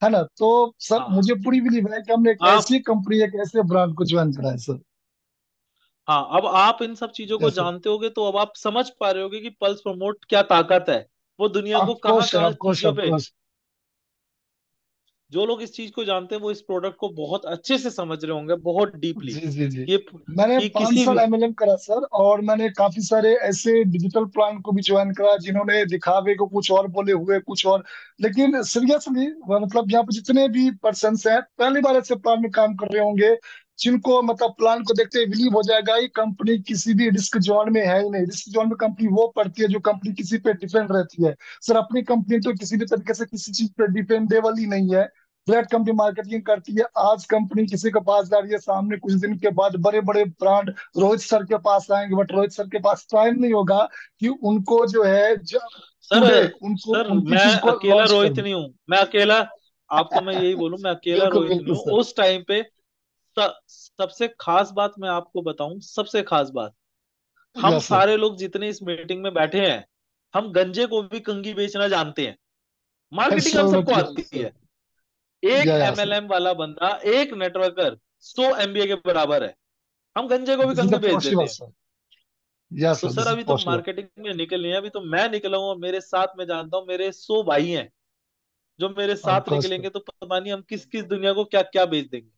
है ना। तो सर हाँ मुझे पूरी बिलीव है कि हमने एक आप, ऐसी कंपनी, एक ऐसे ब्रांड को ज्वाइन करा है सर। हाँ अब आप इन सब चीजों को जैसे जानते होगे तो अब आप समझ पा रहे होगे कि पल्स प्रमोट क्या ताकत है, वो दुनिया को कहाँ ऑफकोर्स सर, कहाँ ऑफकोर्स चीजों पे। ऑफकोर्स। जो लोग इस चीज को जानते हैं वो इस प्रोडक्ट को बहुत अच्छे से समझ रहे होंगे, बहुत डीपली। जी जी जी। ये मैंने कि पाँच किसी साल भी, एमएलएम करा सर, और मैंने काफी सारे ऐसे डिजिटल प्लान को भी ज्वाइन करा जिन्होंने दिखावे को कुछ और बोले हुए कुछ और। लेकिन सीरियसली मतलब यहाँ पे जितने भी पर्सन हैं पहली बार ऐसे प्लान में काम कर रहे होंगे, जिनको मतलब प्लान को देखते ही बिलीव हो जाएगा ये कंपनी किसी भी रिस्क जोन में है ही नहीं। रिस्क जोन में कंपनी वो पड़ती है जो कंपनी किसी पे डिपेंड रहती है। सर अपनी कंपनी तो किसी भी तरीके से किसी चीज पे डिपेंडेबल ही नहीं है। फ्लैट कंपनी मार्केटिंग करती है, आज कंपनी किसी के पास जा रही है, सामने कुछ दिन के बाद बड़े बड़े ब्रांड रोहित सर के पास आएंगे, बट रोहित सर के पास टाइम नहीं होगा कि उनको जो है सर टुडे उनको सर उनकी मैं चीज को अकेला लॉन्च रोहित करना। नहीं हूँ, मैं अकेला, आपको मैं यही बोलूं, मैं अकेला बिल्कुल रोहित नहीं बिल्कुल हूँ सर। उस टाइम पे। सबसे खास बात मैं आपको बताऊं, सबसे खास बात, हम यस सर। सारे लोग जितने इस मीटिंग में बैठे हैं, हम गंजे को भी कंघी बेचना जानते हैं, मार्केटिंग हम सबको एब्सोल्युटली आती सर। है। एक या सर। एमएलएम वाला बंदा, एक नेटवर्कर 100 एमबीए के बराबर है, हम गंजे को भी दिस इज कंघी द बेच देते पॉसिबल हैं। सर। यस तो सर, सर दिस इज अभी तो पॉसिबल। मार्केटिंग में निकलनी है, अभी तो मैं निकला हूँ और मेरे साथ में जानता हूँ मेरे 100 भाई हैं जो मेरे ऑफ साथ कोर्स। निकलेंगे तो पता नहीं हम किस किस दुनिया को क्या क्या बेच देंगे,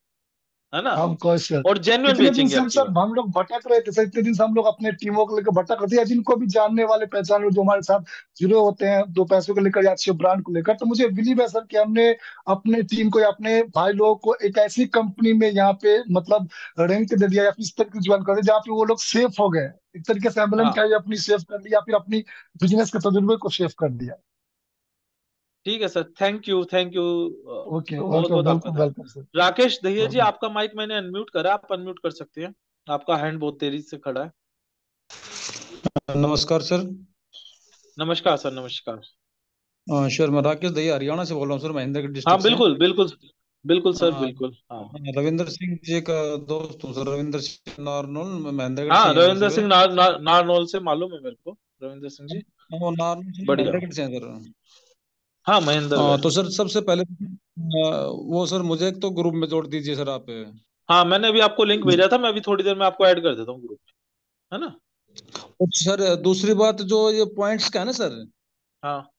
है ना, ऑफ कोर्स सर। और जेन्युइन इतने दिन बेचेंगे से हम आपकी सब बात। हम लोग भटक रहे थे सर, इतने दिन से हम लोग अपने टीमों को लेकर भटक रहे थे, या जिनको भी जानने वाले पहचान वाले जो हमारे साथ जुड़े होते हैं दो पैसों को लेकर या अच्छे ब्रांड को लेकर, तो मुझे बिलीव है सर कि हमने अपने टीम को या अपने भाई लोगों को एक ऐसी कंपनी में यहाँ पे मतलब रैंक दे दिया या फिर इस तरीके ज्वाइन कर दिया जहाँ पे वो लोग सेफ हो गए। एक तरीके से एम्बलम हाँ क्या है, अपनी सेफ कर लिया, फिर अपनी बिजनेस के तजुर्बे को सेफ कर दिया। ठीक है sir, thank you thank you, okay बहुत ओके, बहुत आपका वेलकम वेलकम सर। धन्यवाद। राकेश दहिया जी, ओके। आपका माइक मैंने अनम्यूट करा, आप अनम्यूट कर सकते हैं, आपका हैंड बहुत तेजी से खड़ा है। नमस्कार सर। नमस्कार सर, नमस्कार। सर मैं राकेश दहिया हरियाणा से बोल रहा हूँ सर, महेंद्रगढ़ हाँ डिस्ट्रिक्ट से। बिल्कुल बिल्कुल, बिल्कुल सर अ, बिल्कुल, हाँ। रविंद्र सिंह जी का दोस्त हूँ सर, रविंद्र सिंह नारनौल, मैं महेंद्रगढ़ से हाँ ही हैं रविंद्र वैसे वे। सिंह नारनौल से मालूम है मेरे को, रविंद्र सिंह जी। वो नारनौल से बढ़िया। महेंद्रगढ़ से हैं सर। हाँ महेंद्रगढ़। तो सर सबसे पहले वो सर मुझे एक तो ग्रुप में जोड़ दीजिए सर आप। हाँ मैंने अभी आपको लिंक भेजा था, मैं अभी थोड़ी देर में आपको ऐड कर देता हूँ ग्रुप में, है ना। और सर दूसरी बात, जो ये पॉइंट्स का है ना सर, हाँ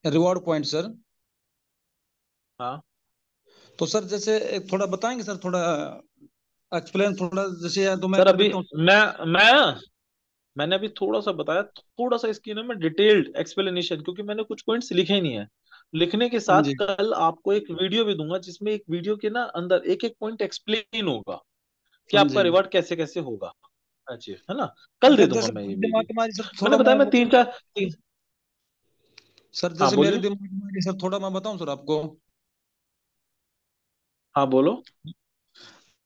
रिवॉर्ड पॉइंट सर, हाँ तो सर जैसे एक थोड़ा बताएंगे सर, थोड़ा एक्सप्लेन थोड़ा, जैसे या तो मैं सर, कर अभी देता हूँ सर। मैंने अभी थोड़ा सा बताया, थोड़ा सा इसकी ना मैं डिटेल्ड एक्सप्लेनेशन, क्योंकि मैंने कुछ पॉइंट्स लिखे ही नहीं है। लिखने के हाँ साथ जी। कल आपको एक वीडियो भी दूंगा, जिसमें एक वीडियो के ना अंदर एक एक पॉइंट एक्सप्लेन होगा कि हाँ आपका जी रिवॉर्ड कैसे कैसे होगा। अच्छी है ना, कल दे सर, दूंगा जैसे मैं ये दिमाग वीडियो। तुम्हारी सर मैंने थोड़ा बताया मैं मैं तीन चार सर हाँ जैसे मेरे बोलिए। दिमाग में सर थोड़ा मैं बताऊं सर आपको। हाँ बोलो।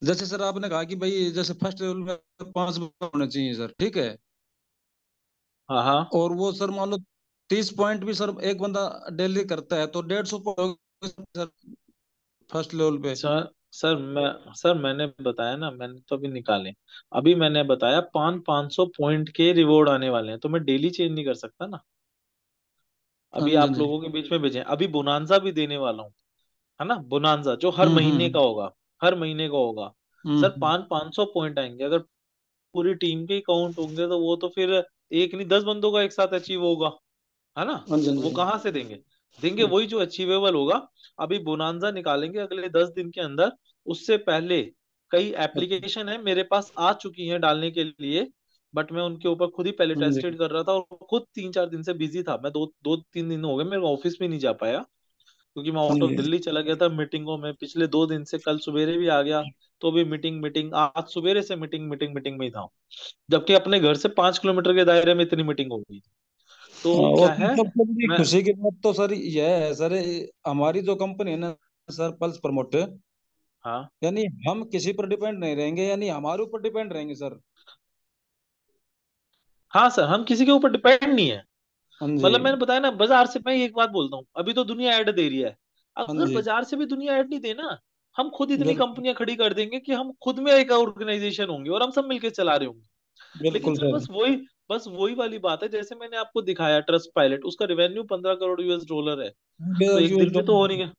जैसे सर आपने कहा कि भाई जैसे फर्स्ट लेवल में 5 होने चाहिए सर, ठीक है। हाँ हाँ। और वो सर मान लो 30 पॉइंट भी सर एक बंदा डेली करता है तो 150 सर फर्स्ट लेवल पे। सर मैंने बताया ना, मैंने तो अभी निकाले। अभी मैंने बताया 500 पॉइंट के रिवॉर्ड आने वाले हैं, तो मैं डेली चेंज नहीं कर सकता ना। हाँ अभी जी हाँ आप जी। लोगों के बीच में भेजे, अभी बोनांजा भी देने वाला हूँ, है ना। बोनांजा जो हर महीने हम्म। का होगा, हर महीने का होगा। सर हम्म। 500 पॉइंट आएंगे, अगर पूरी टीम के काउंट होंगे तो वो तो फिर एक नहीं 10 बंदों का एक साथ अचीव होगा, है ना। हाँ जी हाँ तो वो जी। कहाँ से देंगे, देंगे वही जो अचीवेबल होगा। अभी बोनांजा निकालेंगे अगले 10 दिन के अंदर। उससे पहले कई एप्लीकेशन है मेरे पास आ चुकी हैं डालने के लिए, बट मैं उनके ऊपर खुद ही पहले हाँ जी टेस्टेड कर रहा था, और खुद 3 4 दिन से बिजी था मैं, दो दो 3 दिन हो गए मेरे ऑफिस में नहीं जा पाया, क्योंकि मैं हाँ आउट ऑफ जी। दिल्ली चला गया था मीटिंगों में पिछले 2 दिन से। कल सवेरे भी आ गया, तो भी मीटिंग मीटिंग, आज सवेरे से मीटिंग मीटिंग मीटिंग में ही था, जबकि अपने घर से 5 किलोमीटर के दायरे में इतनी मीटिंग हो गई। तो वो क्या तो है, सबसे बड़ी मैं खुशी की बात तो सर यह है सर, हमारी जो कंपनी है ना सर, पल्स प्रमोट, हाँ यानी हम किसी पर डिपेंड नहीं रहेंगे, यानी हमारे ऊपर डिपेंड रहेंगे सर। हाँ सर, हम किसी के ऊपर डिपेंड नहीं है। हाँ जी मतलब मैंने बताया ना, बाजार से मैं एक बात बोलता हूँ, अभी तो दुनिया ऐड दे रही है, हाँ अगर जी। बाजार से भी दुनिया ऐड नहीं देना, हम खुद इतनी बिल्कुल कंपनियां खड़ी कर देंगे कि हम खुद में एक ऑर्गेनाइजेशन होंगे और हम सब मिलकर चला रहे होंगे। लेकिन बिल्कुल सर सर। बस वही वाली बात है, जैसे मैंने आपको दिखाया ट्रस्ट पायलट, उसका रेवेन्यू 15 करोड़ US डॉलर है। तो एक दिन में तो हो नहीं गया,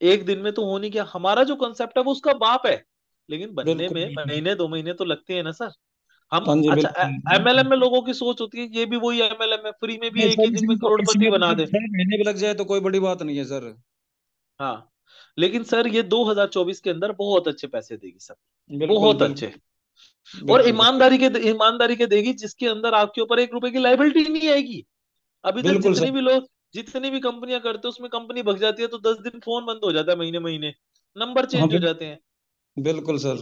एक दिन में तो हो नहीं गया। हमारा जो कंसेप्ट है वो उसका बाप है, लेकिन बनने बिल्कुल में बिल्कुल। महीने 2 महीने तो लगते हैं ना सर। हम हाँ जी अच्छा, बिल्कुल। MLM में लोगों की सोच होती है ये भी वही MLM है, फ्री में भी नहीं एक ही सर, दिन में करोड़पति इसमें तो बना सर दे। 6 महीने भी लग जाए तो कोई बड़ी बात नहीं है सर। हाँ, लेकिन सर ये 2024 के अंदर बहुत अच्छे पैसे देगी सर, बिल्कुल बहुत बिल्कुल। अच्छे। और बिल्कुल सर। ईमानदारी के देगी, जिसके अंदर आपके ऊपर 1 रुपए की लाइबिलिटी नहीं आएगी। अभी तक बिल्कुल सर। जितनी भी कंपनियां करते हैं उसमें कंपनी भग जाती है तो 10 दिन फोन बंद हो जाता है, महीने महीने नंबर हाँ चेंज हो जाते हैं, बिल्कुल सर।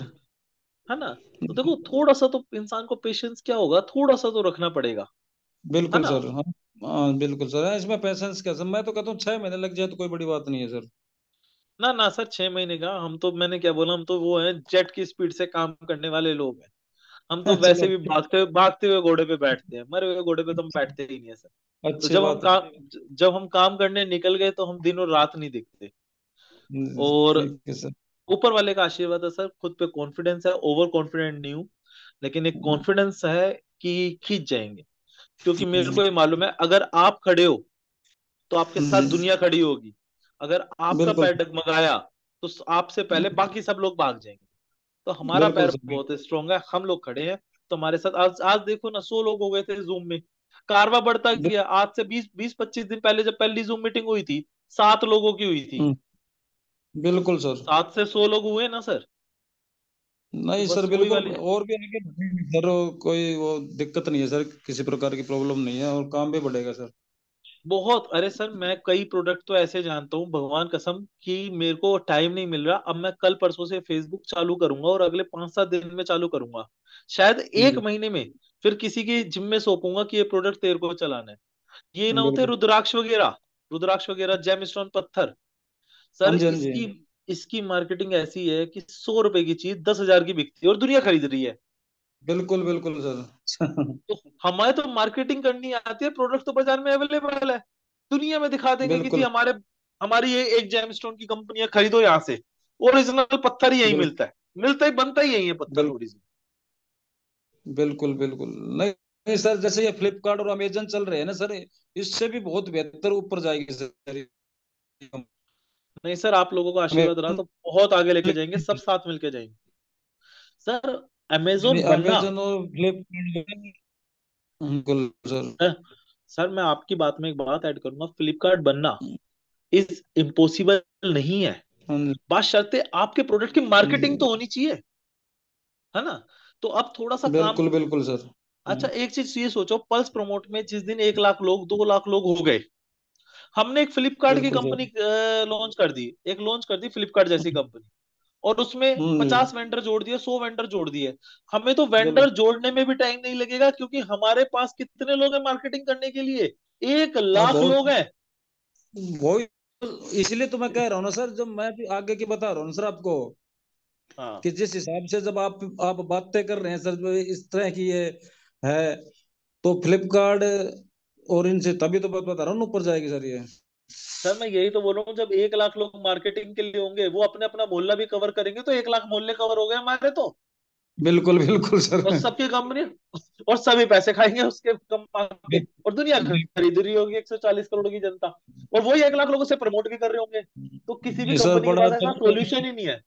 है ना। तो देखो थोड़ा सा तो इंसान को पेशेंस क्या होगा, थोड़ा सा तो रखना पड़ेगा, है बिल्कुल ना। सर। हाँ हाँ बिल्कुल सर, इसमें पैसेंस क्या सर, मैं तो कहता हूँ 6 महीने लग जाए तो कोई बड़ी बात नहीं है सर। ना ना सर, 6 महीने का हम तो, मैंने क्या बोला, हम तो वो है जेट की स्पीड से काम करने वाले लोग हैं। हम तो वैसे चलो। भी भागते हुए घोड़े पे बैठते हैं, मरे हुए घोड़े पे तो हम बैठते ही नहीं है सर। तो अच्छी बात है। जब हम काम करने निकल गए तो हम दिन और रात नहीं दिखते। और ठीक है सर। ऊपर वाले का आशीर्वाद है सर, खुद पे कॉन्फिडेंस है, ओवर कॉन्फिडेंट नहीं हूँ, लेकिन एक कॉन्फिडेंस है कि खींच जाएंगे। क्योंकि मेरे को ये मालूम है, अगर आप खड़े हो तो आपके साथ जी दुनिया खड़ी होगी, अगर आपका बिल्कुल। पैर डगमगाया तो आपसे पहले बाकी सब लोग भाग जाएंगे। तो हमारा बिल्कुल पैर सर। बहुत स्ट्रांग है, हम लोग खड़े हैं। तो हमारे साथ आज आज देखो ना, 100 लोग हो गए थे जूम में, कारवा बढ़ता बिल- गया। आज से 20 20 25 दिन पहले जब पहली जूम मीटिंग हुई थी, 7 लोगों की हुई थी, हम्म, बिल्कुल सर। 7 से 100 लोग हुए ना सर। नहीं तो सर, बस वही बिल्कुल, वाली। और भी आगे बढ़ेंगे सर, कोई वो दिक्कत नहीं है सर, किसी प्रकार की प्रॉब्लम नहीं है, और काम भी बढ़ेगा सर। बहुत, अरे सर मैं कई प्रोडक्ट तो ऐसे जानता हूँ भगवान कसम कि मेरे को टाइम नहीं मिल रहा, अब मैं कल परसों से फेसबुक चालू करूंगा और अगले 5-7 दिन में चालू करूंगा, शायद एक महीने में फिर किसी के जिम में सौंपूंगा कि ये प्रोडक्ट तेरे को चलाना है। ये ना होते बिल्कुल। रुद्राक्ष वगैरह, रुद्राक्ष वगैरह, जेमस्टोन पत्थर, हाँ सर जी, हाँ जी। इसकी इसकी मार्केटिंग ऐसी है कि 100 रुपए की चीज 10,000 की बिकती है और दुनिया खरीद रही है। बिल्कुल बिल्कुल सर। तो हमारे तो मार्केटिंग करनी आती है, प्रोडक्ट तो बाजार में अवेलेबल है, दुनिया में दिखा देंगे कि जी बिल्कुल हमारी ये एक जेमस्टोन की कंपनी है, खरीदो यहाँ से, ओरिजिनल पत्थर ही यही बिल्कुल मिलता है, मिलता ही बनता ही यही है पत्थर बिल्कुल ओरिजिनल। बिल्कुल बिल्कुल। नहीं नहीं सर, जैसे ये फ्लिपकार्ट और अमेजन चल रहे हैं ना सर, इससे भी बहुत बेहतर ऊपर जाएगी सर ये नहीं सर, आप लोगों का आशीर्वाद रहा कंपनी। तो बहुत आगे लेके जाएंगे, सब साथ मिलके जाएंगे सर। अमेजोन बनना, अमेजन और फ्लिपकार्ट, बिल्कुल सर। अ, सर मैं आपकी बात में एक बात ऐड करूंगा, फ्लिपकार्ट बनना इज इम्पॉसिबल नहीं है, हाँ जी, बात शर्ते आपके प्रोडक्ट की हाँ मार्केटिंग तो जी। होनी चाहिए, है ना। तो अब थोड़ा सा काम, बिल्कुल बिल्कुल सर। अच्छा एक चीज ये सोचो, पल्स प्रमोट में जिस दिन 1 लाख लोग 2 लाख लोग हो गए, हमने एक फ्लिपकार्ट की बिल्कुल सर। कंपनी लॉन्च कर दी, एक लॉन्च कर दी फ्लिपकार्ट जैसी कंपनी, और उसमें हम्म, 50 वेंडर जोड़ दिए, 100 वेंडर जोड़ दिए। हमें तो बिल्कुल। वेंडर जोड़ने में भी टाइम नहीं लगेगा, क्योंकि हमारे पास कितने लोग हैं मार्केटिंग करने के लिए, एक हाँ, लाख बहुत, लोग हैं। वो इसलिए तो मैं कह रहा हूँ ना सर, जब मैं भी आगे की बता रहा हूँ ना सर आपको, हाँ कि जिस हिसाब से जब आप बातें कर रहे हैं सर, जो इस तरह की ये है, तो फ्लिपकार्ट और इनसे तभी तो बात बता रहा हूँ ना, ऊपर जाएगी सर ये। सर, मैं यही तो बोल रहा हूँ, जब 1 लाख लोग मार्केटिंग के लिए होंगे, वो अपने अपना मोहल्ला भी कवर करेंगे, तो 1 लाख मोहल्ले कवर हो गए हमारे तो, बिल्कुल बिल्कुल और सर। सबकी कंपनी, और सभी पैसे खाएंगे उसके कमा के, और दुनिया खरीद रही होगी 140 करोड़ की जनता, और वही 1 लाख लोगों से प्रमोट भी कर रहे होंगे, तो किसी भी नहीं सर, कंपनी के पास ऐसा सोल्यूशन ही नहीं है।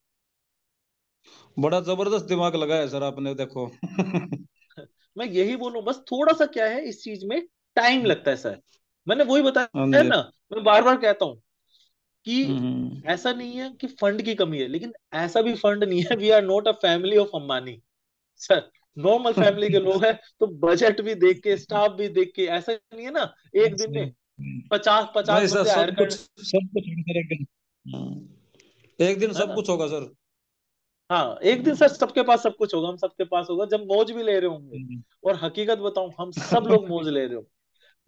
बड़ा जबरदस्त दिमाग लगाया सर आपने, देखो। मैं यही बोलूं, बस थोड़ा सा क्या है इस चीज में, टाइम लगता है सर, मैंने वही हाँ बताया है जी। ना, मैं बार बार कहता हूँ कि हम्म। ऐसा नहीं है कि फंड की कमी है, लेकिन ऐसा भी फंड नहीं है, we are not a family of Ambani sir, normal family के लोग हैं, तो बजट भी देख के, स्टाफ भी देख के, ऐसा नहीं है ना एक दिन में 50-50 नहीं सर, बंदे हायर कर, सब कुछ होगा सर एक दिन। एक दिन है सब ना। कुछ होगा सर। हाँ एक दिन सर सबके पास सब कुछ होगा, हम सबके पास होगा जब मौज भी ले रहे होंगे, और हकीकत बताऊं, हम सब लोग मौज ले रहे हो।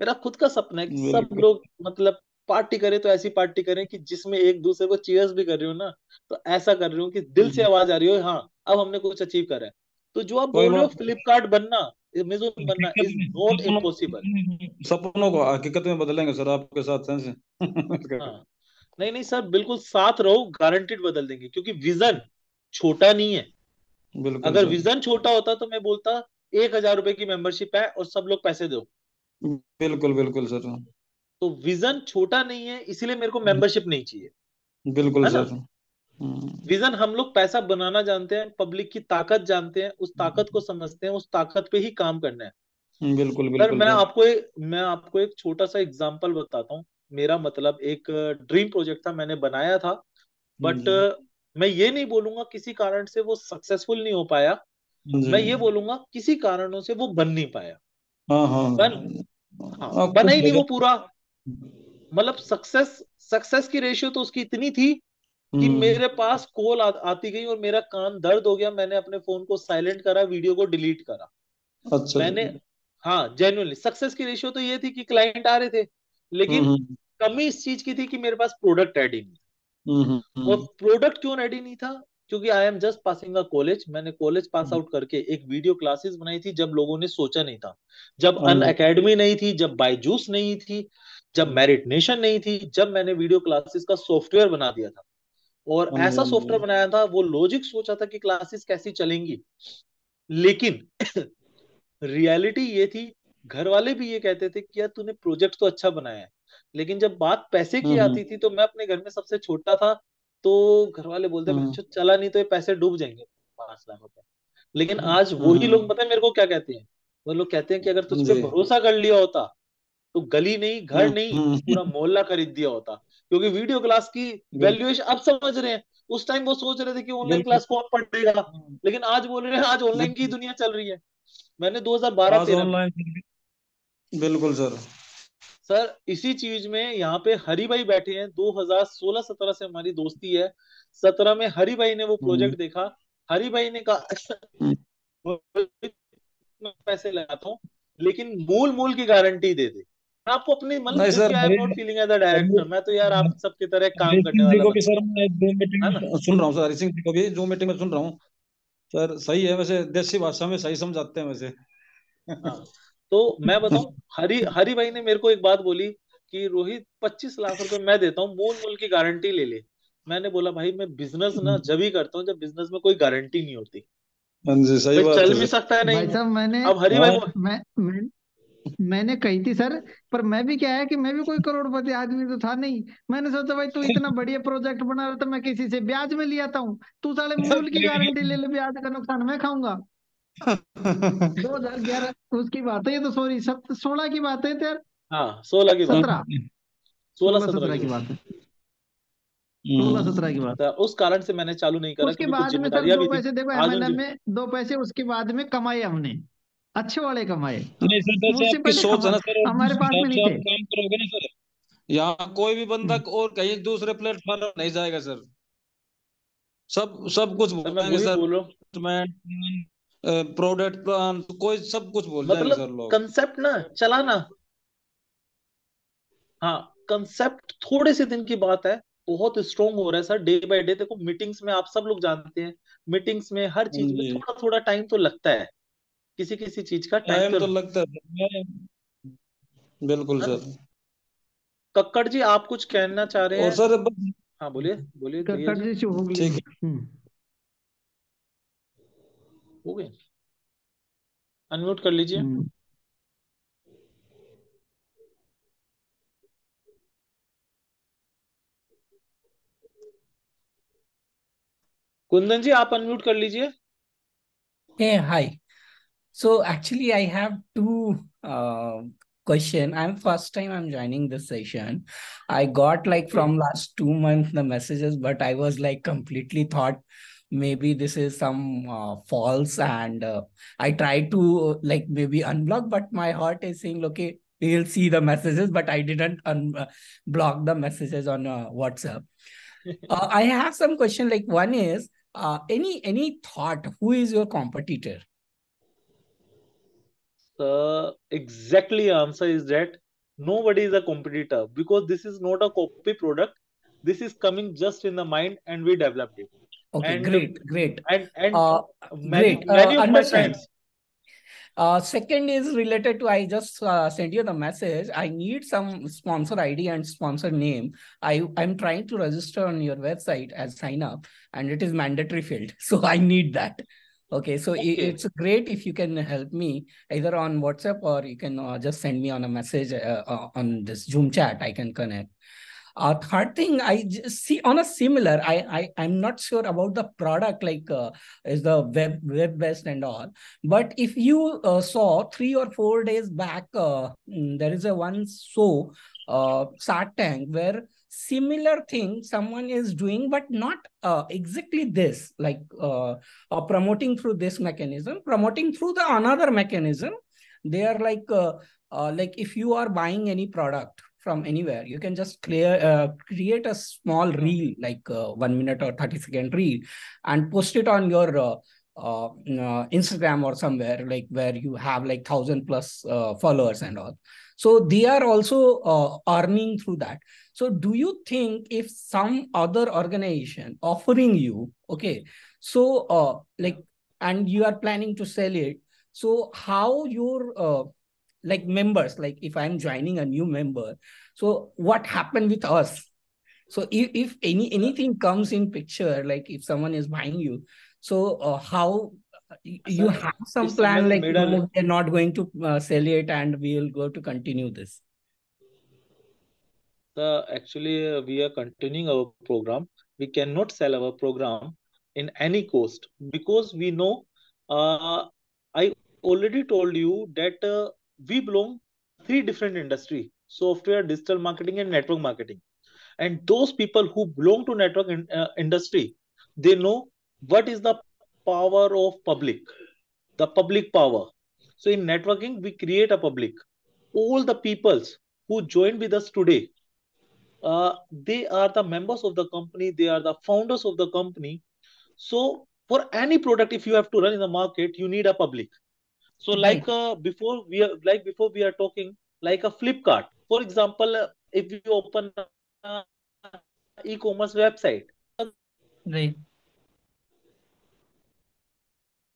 मेरा खुद का सपना है कि सब बिल्कुल लोग मतलब पार्टी करें, तो ऐसी पार्टी करें कि जिसमें एक दूसरे को चीयर्स भी कर रही हो ना, तो ऐसा कर रही हूँ कि दिल से आवाज आ रही हो, हाँ अब हमने कुछ अचीव करा है। तो जो आप कोई बोल रहे हो बात। फ्लिपकार्ट बनना, अमेजोन बनना हकीकत इज में नॉट इम्पॉसिबल। सपनों को हकीकत में बदलेंगे सर आपके साथ से। हाँ नहीं नहीं सर, बिल्कुल साथ रहो, गारंटेड बदल देंगे, क्योंकि विजन छोटा नहीं है। बिल्कुल अगर सर। विजन छोटा होता तो मैं बोलता 1,000 रुपए की मेंबरशिप है और सब लोग पैसे दो। बिल्कुल बिल्कुल सर। तो विजन छोटा नहीं है, इसीलिए मेरे को मेंबरशिप नहीं चाहिए, बिल्कुल है ना। सर। विजन, हम लोग पैसा बनाना जानते हैं, पब्लिक की ताकत जानते हैं, उस ताकत को समझते हैं, उस ताकत पे ही काम करना है। बिल्कुल सर बिल्कुल सर। मैं आपको एक छोटा सा एग्जांपल बताता हूँ। मेरा मतलब एक ड्रीम प्रोजेक्ट था, मैंने बनाया था, बट जी। मैं ये नहीं बोलूंगा किसी कारण से वो सक्सेसफुल नहीं हो पाया, जी। मैं ये बोलूंगा किसी कारणों से वो बन नहीं पाया। हाँ हाँ। बन हाँ बना कुछ ही हो नहीं वो जाए। पूरा, मतलब सक्सेस की रेशियो तो उसकी इतनी थी कि हम्म। मेरे पास कॉल आती गई और मेरा कान दर्द हो गया, मैंने अपने फोन को साइलेंट करा, वीडियो को डिलीट करा। अच्छा मैंने, जी। हाँ जेन्युइनली सक्सेस की रेशियो तो ये थी कि क्लाइंट आ रहे थे, लेकिन हम्म कमी इस चीज की थी कि मेरे पास प्रोडक्ट रेडी नहीं था। और हम्म। प्रोडक्ट क्यों रेडी नहीं था, क्योंकि I am just passing a college, मैंने कॉलेज पास आउट करके एक वीडियो क्लासेस बनाई थी जब लोगों ने सोचा नहीं था, जब हाँ अन जी। अकेडमी नहीं थी, जब बायजूस नहीं थी, जब मेरिट नेशन नहीं थी, जब मैंने वीडियो क्लासेस का सॉफ्टवेयर बना दिया था, और हाँ जी। ऐसा हाँ जी। सॉफ्टवेयर बनाया था, वो लॉजिक सोचा था कि क्लासेस कैसी चलेंगी, लेकिन रियलिटी ये थी, घर वाले भी ये कहते थे कि यार तूने प्रोजेक्ट तो अच्छा बनाया है, लेकिन जब बात पैसे की हम्म आती थी, तो मैं अपने घर में सबसे छोटा था, तो घर वाले बोलते हम्म बच्चों चला नहीं तो ये पैसे डूब जाएंगे 5 लाख रुपए। लेकिन आज वही लोग हम्म। पता है मेरे को क्या कहते हैं, वो लोग कहते हैं कि अगर तुझ पे जी। भरोसा कर लिया होता, तो गली नहीं, घर नहीं, हम्म। पूरा मोहल्ला खरीद दिया होता, क्योंकि वीडियो क्लास की बिल्कुल वैल्यूएशन अब समझ रहे हैं। उस टाइम वो सोच रहे थे कि ऑनलाइन बिल्कुल। क्लास कौन पढ़ेगा, हाँ, लेकिन आज बोल रहे हैं आज ऑनलाइन की बिल्कुल। दुनिया चल रही है। मैंने आज 2012-13 में, ऑनलाइन, बिल्कुल सर। सर इसी चीज में यहाँ पे हरी भाई बैठे हैं, 2016-17 से हमारी दोस्ती है। 17 में हरी भाई ने वो हम्म, प्रोजेक्ट देखा। हरी भाई ने कहा हम्म। मैं पैसे लगाता हूँ, लेकिन मूल मूल की गारंटी दे दे। मैं आपको अपनी मतलब नहीं this sir, way I am not feeling as a director, मैं तो यार आप सबकी तरह काम हरी करने सिंह जी वाला को भी बंदा सर मैं जो मीटिंग है ना। में सुन रहा हूँ सर, हरी सिंह जी को भी जो मीटिंग में सुन रहा हूँ सर, सही है वैसे, देसी भाषा में सही समझाते हैं वैसे। हाँ, तो मैं बताऊं, हरी हरी भाई ने मेरे को एक बात बोली कि रोहित 25 लाख रुपए मैं देता हूँ, मूल मूल की गारंटी ले ले। मैंने बोला भाई मैं बिजनेस ना जब ही करता हूँ जब बिजनेस में कोई गारंटी नहीं होती, हाँ जी, सही भाई बात चल है भी सर। सकता है नहीं भाई भी। साहब मैंने अब हरी भाई हाँ, बोल, मैंने कही थी सर, पर मैं भी क्या है कि मैं भी कोई करोड़पति आदमी तो था नहीं। मैंने सोचा भाई तू इतना बढ़िया प्रोजेक्ट बना रहा था, मैं किसी से ब्याज में लिया हूँ, तू साले मूल की गारंटी ले ले, ब्याज का नुकसान मैं खाऊंगा। 2011 उसकी बात है ये तो, सॉरी 16 की बात है यार। हाँ 16 की बात है, 17, 16 सोलह 17 सत्रह की की बात बात है, 16-17 की बात है। है। तो उस कारण से मैंने चालू नहीं करा उसके क्योंकि कुछ बाद में सर जिम्मेदारियां दो भी थी। पैसे देखो आज उन एमएलएम में, 2 पैसे उसके बाद में कमाए हमने, अच्छे वाले कमाए। नहीं सर, जैसे उससे आपकी पहले सोच है ना सर, और हमारे जिस पास में हिसाब नहीं से आप थे। काम करोगे ना सर, यहाँ कोई भी बंदा हम्म। और कहीं दूसरे प्लेटफॉर्म नहीं जाएगा सर। सब सब कुछ सर मैं बोलेंगे वही सर, बोल रहा हूँ, प्रोडक्ट प्लान, कोई सब कुछ बोल जाएंगे मतलब सर लोग। कंसेप्ट ना चलाना। हाँ, कंसेप्ट थोड़े से दिन की बात है, बहुत स्ट्रोंग हो रहा है सर डे बाय डे। देखो मीटिंग्स में आप सब लोग जानते हैं, मीटिंग्स में हर हाँ चीज में जी, थोड़ा थोड़ा टाइम तो लगता है, किसी किसी चीज का टाइम टाइम तो, तो लगता है सर। बिल्कुल है ना। सर। कक्कड़ जी आप कुछ कहना चाह रहे और हैं? सर हाँ बोलिए बोलिए भैया कट जी। जी हो गई। ठीक है। हो गए, अनम्यूट कर लीजिए। हम्म। कुंदन जी आप अनम्यूट कर लीजिए। Hey, hi. So actually, I have two question. I'm first time I'm joining this session. I got like okay, from last 2 months the messages, but I was like completely thought maybe this is some false, and I tried to like maybe unblock, but my heart is saying okay, we'll see the messages, but I didn't block the messages on WhatsApp. I have some question. Like one is any thought who is your competitor? the exactly answer is that nobody is a competitor because this is not a copy product. This is coming just in the mind and we developed it. Okay, And great, great. and Uh, many Great. many of my Understand. friends. Second is related to I just sent you the message. I need some sponsor ID and sponsor name. I'm trying to register on your website as sign up, and it is mandatory field. So I need that. Okay, so Okay, it's great if you can help me either on WhatsApp or you can just send me on a message on this Zoom chat. I can connect. Third thing, I just see on a similar. I'm not sure about the product like is the web based and all. But if you saw 3 or 4 days back, there is a one show, Shark Tank, where similar thing someone is doing, but not exactly this, like promoting through this mechanism, promoting through the another mechanism. They are like if you are buying any product from anywhere, you can just create a small reel, like 1 minute or 30-second reel, and post it on your Instagram or somewhere like where you have like 1,000+ followers and all. So they are also earning through that. So do you think if some other organization offering you, okay, so like, and you are planning to sell it, so how your like members, like if I'm joining a new member, so what happened with us? So if anything comes in picture, like if someone is buying you, so how you sir, have some if plan, someone like made a no, we're not going to sell it and we will go to continue this. actually we are continuing our program. We cannot sell our program in any cost because we know. I already told you that we belong three different industry: software, digital marketing, and network marketing. And those people who belong to network industry, they know what is the power of public, the public power. So in networking, we create a public. All the peoples who joined with us today, they are the members of the company, they are the founders of the company. So for any product, if you have to run in the market, you need a public. So Right. before we are talking like a Flipkart, for example, if you open a e-commerce website. Right.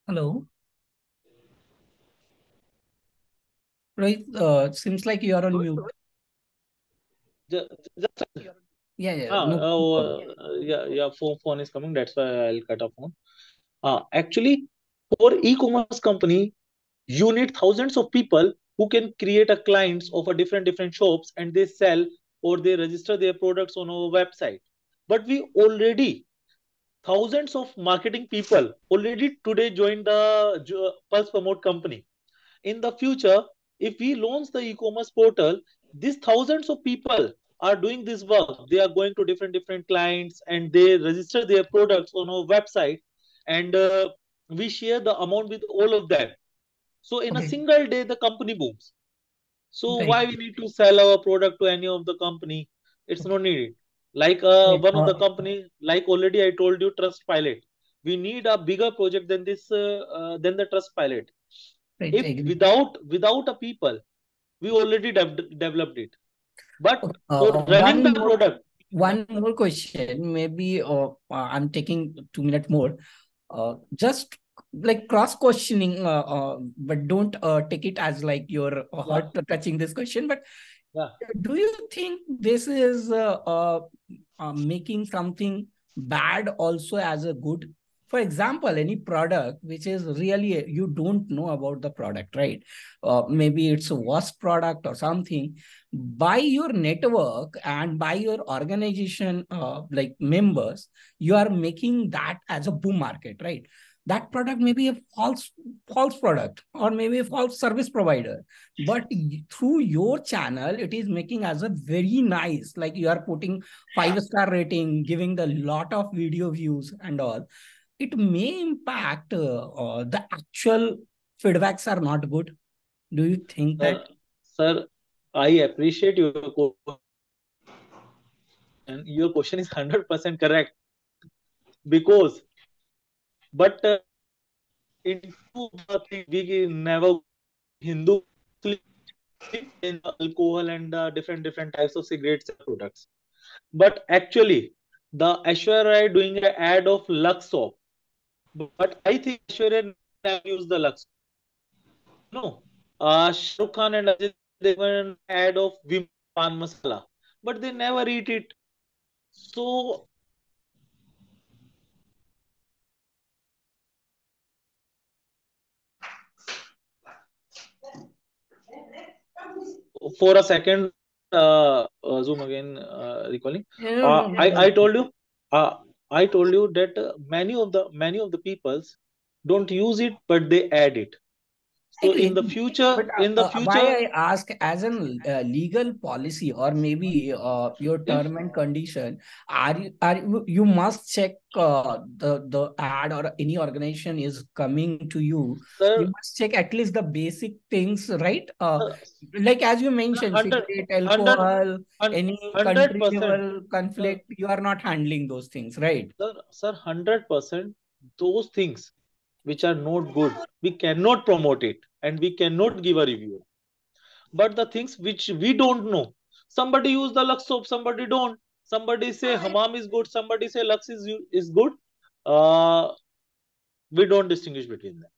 Hello. Right. Seems like you are on mute. Just, Yeah. ah, No. yeah, phone is coming. That's why I'll cut off phone. Actually, for e-commerce company, you need thousands of people who can create a clients of a different shops, and they sell or they register their products on our website. But we already thousands of marketing people already today joined the Pulse Promote company. In the future, if we launch the e-commerce portal, these thousands of people are doing this work. They are going to different clients and they register their products on our website, and we share the amount with all of them. So in a Okay. single day, the company booms. So Right. why we need to sell our product to any of the company? It's Okay. no need. Like Right. one of the company, like already I told you, Trustpilot. We need a bigger project than this, than the Trustpilot. Right. If Agree. without a people, we already developed it. But Okay. for running One the more. product, yeah, One more question. Maybe I'm taking 2 minutes more. Just like cross questioning, but don't take it as like your yeah, heart touching this question. But yeah. do you think this is making something bad also as a good? For example, any product which is really you don't know about the product, right? Maybe it's a worst product or something. By your network and by your organization, like members, you are making that as a boom market, right? That product may be a false product or maybe a false service provider, but through your channel it is making as a very nice, like you are putting 5-star rating, giving the lot of video views and all. It may impact the actual feedbacks are not good. Do you think Sir, that? sir, I appreciate your question. Your question is 100% correct, because but into the thing, we never Hindu in alcohol and different types of cigarettes and products. But actually, the Aishwarya Rai doing an ad of Lux soap. But I think Aishwarya never used the Lux. No. Shah Rukh Khan and Ajay Devgan ad of Vim Pan Masala. But they never eat it. So for a second, zoom again, recalling. No, no, no, I no. told you, uh, I told you that many of the peoples don't use it, but they add it. So Agree, agree. But in the why future, I ask as an legal policy or maybe your if term and condition, you must check the ad or any organization is coming to you. sir, You must check at least the basic things, right? uh, Like as you mentioned, 100, cigarette, 100, alcohol, any country 100%, level sir, conflict, you are not handling those things, right? sir, 100%, those things which are not good, we cannot promote it and we cannot give a review. But the things which we don't know, somebody use the Lux soap, somebody don't. Somebody say Hammam is good, somebody say Lux is good. Uh, we don't distinguish between them.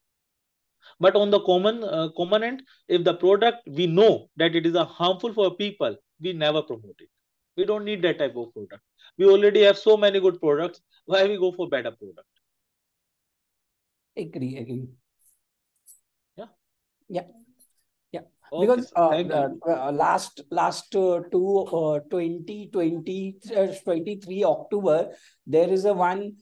But on the common end, if the product we know that it is a harmful for people, we never promote it. We don't need that type of product. We already have so many good products. Why we go for better product? Agree, agree. Yeah. Yeah. Yeah, Okay, because sir. Thank you. last 23 October, there is a one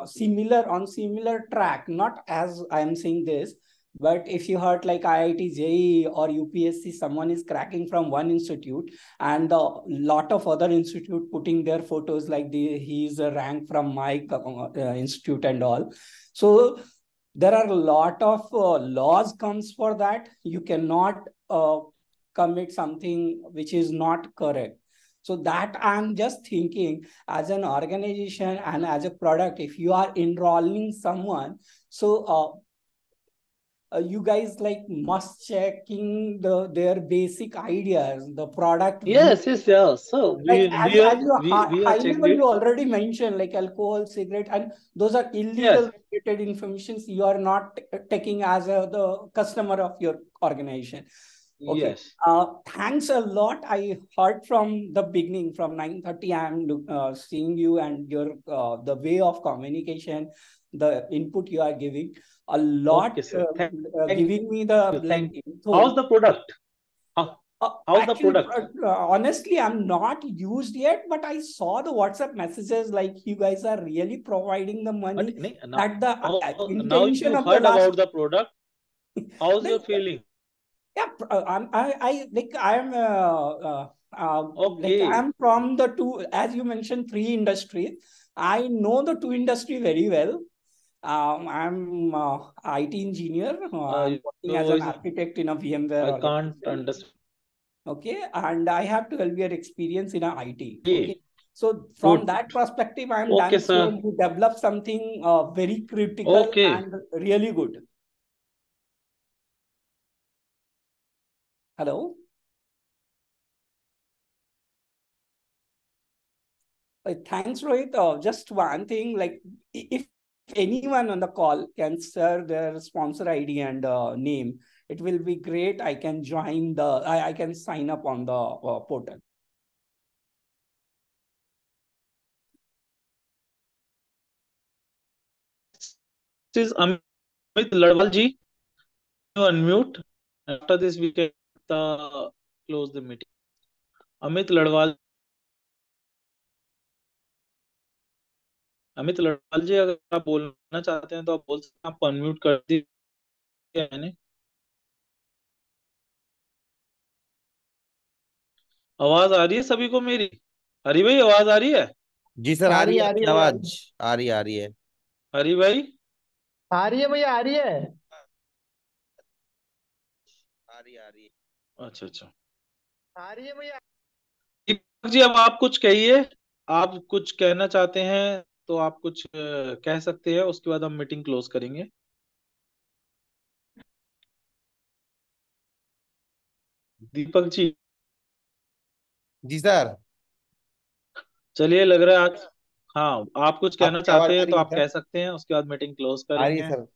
similar track, not as I am saying this. But if you heard like IIT JEE or UPSC, someone is cracking from one institute and a lot of other institute putting their photos like he's a rank from my institute and all. So there are a lot of laws comes for that. You cannot commit something which is not correct. So that I'm just thinking as an organization and as a product, if you are enrolling someone, so you guys like must checking their basic ideas, the product view. Yes, yeah. So Like as you we have high checked level, it. you already mentioned like alcohol, cigarette, and those are illegal Yes, related informations you are not taking as the customer of your organization. Okay. yes. Thanks a lot. I heard from the beginning, from 9:30, I'm seeing you and your the way of communication, the input you are giving a lot, Okay, sir. Thank giving me the you. like How's info. the product? How's the Actually, product? honestly, I'm not used yet, but I saw the WhatsApp messages like you guys are really providing the But money now, at the now intention you of the heard last. about the product. How's your Like, feeling? yeah, I like I'm like Okay. I'm from the two, as you mentioned, three industries. I know the two industry very well. I'm IT engineer. I'm working Your as an voice, architect in a VMware I can't organization. understand. Okay, and I have 12-year experience in a IT. Okay, Okay, so from good. that perspective, I'm Okay, done. So sir. you develop something very critical Okay. and really good. Hello. Thanks, Rohit. Just one thing, like if anyone on the call can share their sponsor ID and name, it will be great. I can join I can sign up on the portal. This is Amit Ladwal ji. You unmute. After this, we can close the meeting. Amit Ladwal. Amit Ladwal ji, अगर आप बोलना चाहते हैं तो आप बोल सकते हैं। आप अनम्यूट कर दीजिए मैंने। आवाज आ रही है सभी को मेरी? हरी भाई, आवाज आ रही है? जी सर, आ रही है आ रही आपकी है भाई, आवाज। आ रही है। हरी भाई, आ रही है भैया, आ रही है। आ रही है। अच्छा अच्छा। आ रही है भैया। दीपक जी, अब आप कुछ कहिए। आप कुछ कहना चाहते हैं तो आप कुछ कह सकते हैं, उसके बाद हम मीटिंग क्लोज करेंगे। दीपक जी। जी सर। चलिए, लग रहा है आज, हाँ, आप कुछ कहना आपकी आवाज चाहते आ हैं रही तो है आप सर। कह सकते हैं, उसके बाद मीटिंग क्लोज आ रही है करेंगे। सर।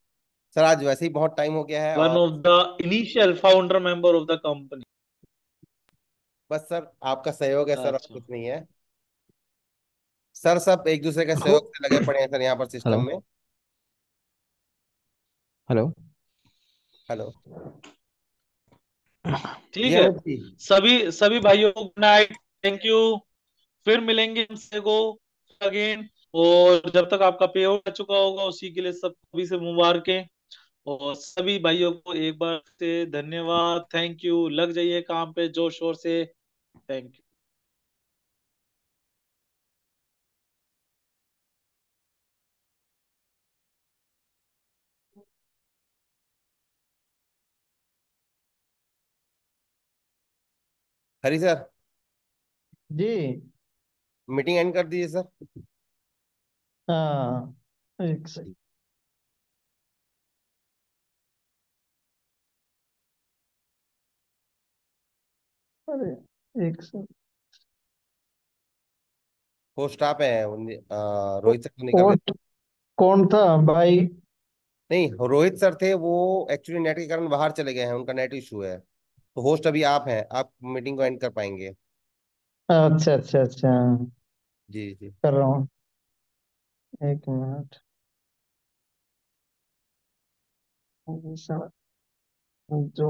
सर आज वैसे ही बहुत टाइम हो गया है वन और of the initial founder member of the company. बस सर आपका सहयोग है सर, और अच्छा। कुछ नहीं है। सर सब एक दूसरे के हो सहयोग से लगे पड़े हैं सर यहाँ पर सिस्टम हेलो में। हेलो। हेलो। जी ठीक है। अमित जी। सभी सभी भाइयों को गुड नाइट। Thank you. फिर मिलेंगे हमसे को अगेन। और जब तक आपका पे हो चुका होगा, उसी के लिए सभी से मुबारकें। और सभी भाइयों को एक बार से धन्यवाद, थैंक यू। लग जाइए काम पे जोर शोर से। Thank you. हरी सर, जी। मीटिंग एंड कर दीजिए सर। हाँ, एक सेकंड। अरे, एक सेकंड। होस्ट आप हैं रोहित सर तो नहीं कर कौन रहे। कौन था भाई? नहीं, रोहित सर थे वो। एक्चुअली नेट के कारण बाहर चले गए हैं, उनका नेट इशू है। तो होस्ट अभी आप हैं, आप मीटिंग को एंड कर पाएंगे। अच्छा अच्छा अच्छा, जी जी। कर रहा हूँ। एक मिनट। जो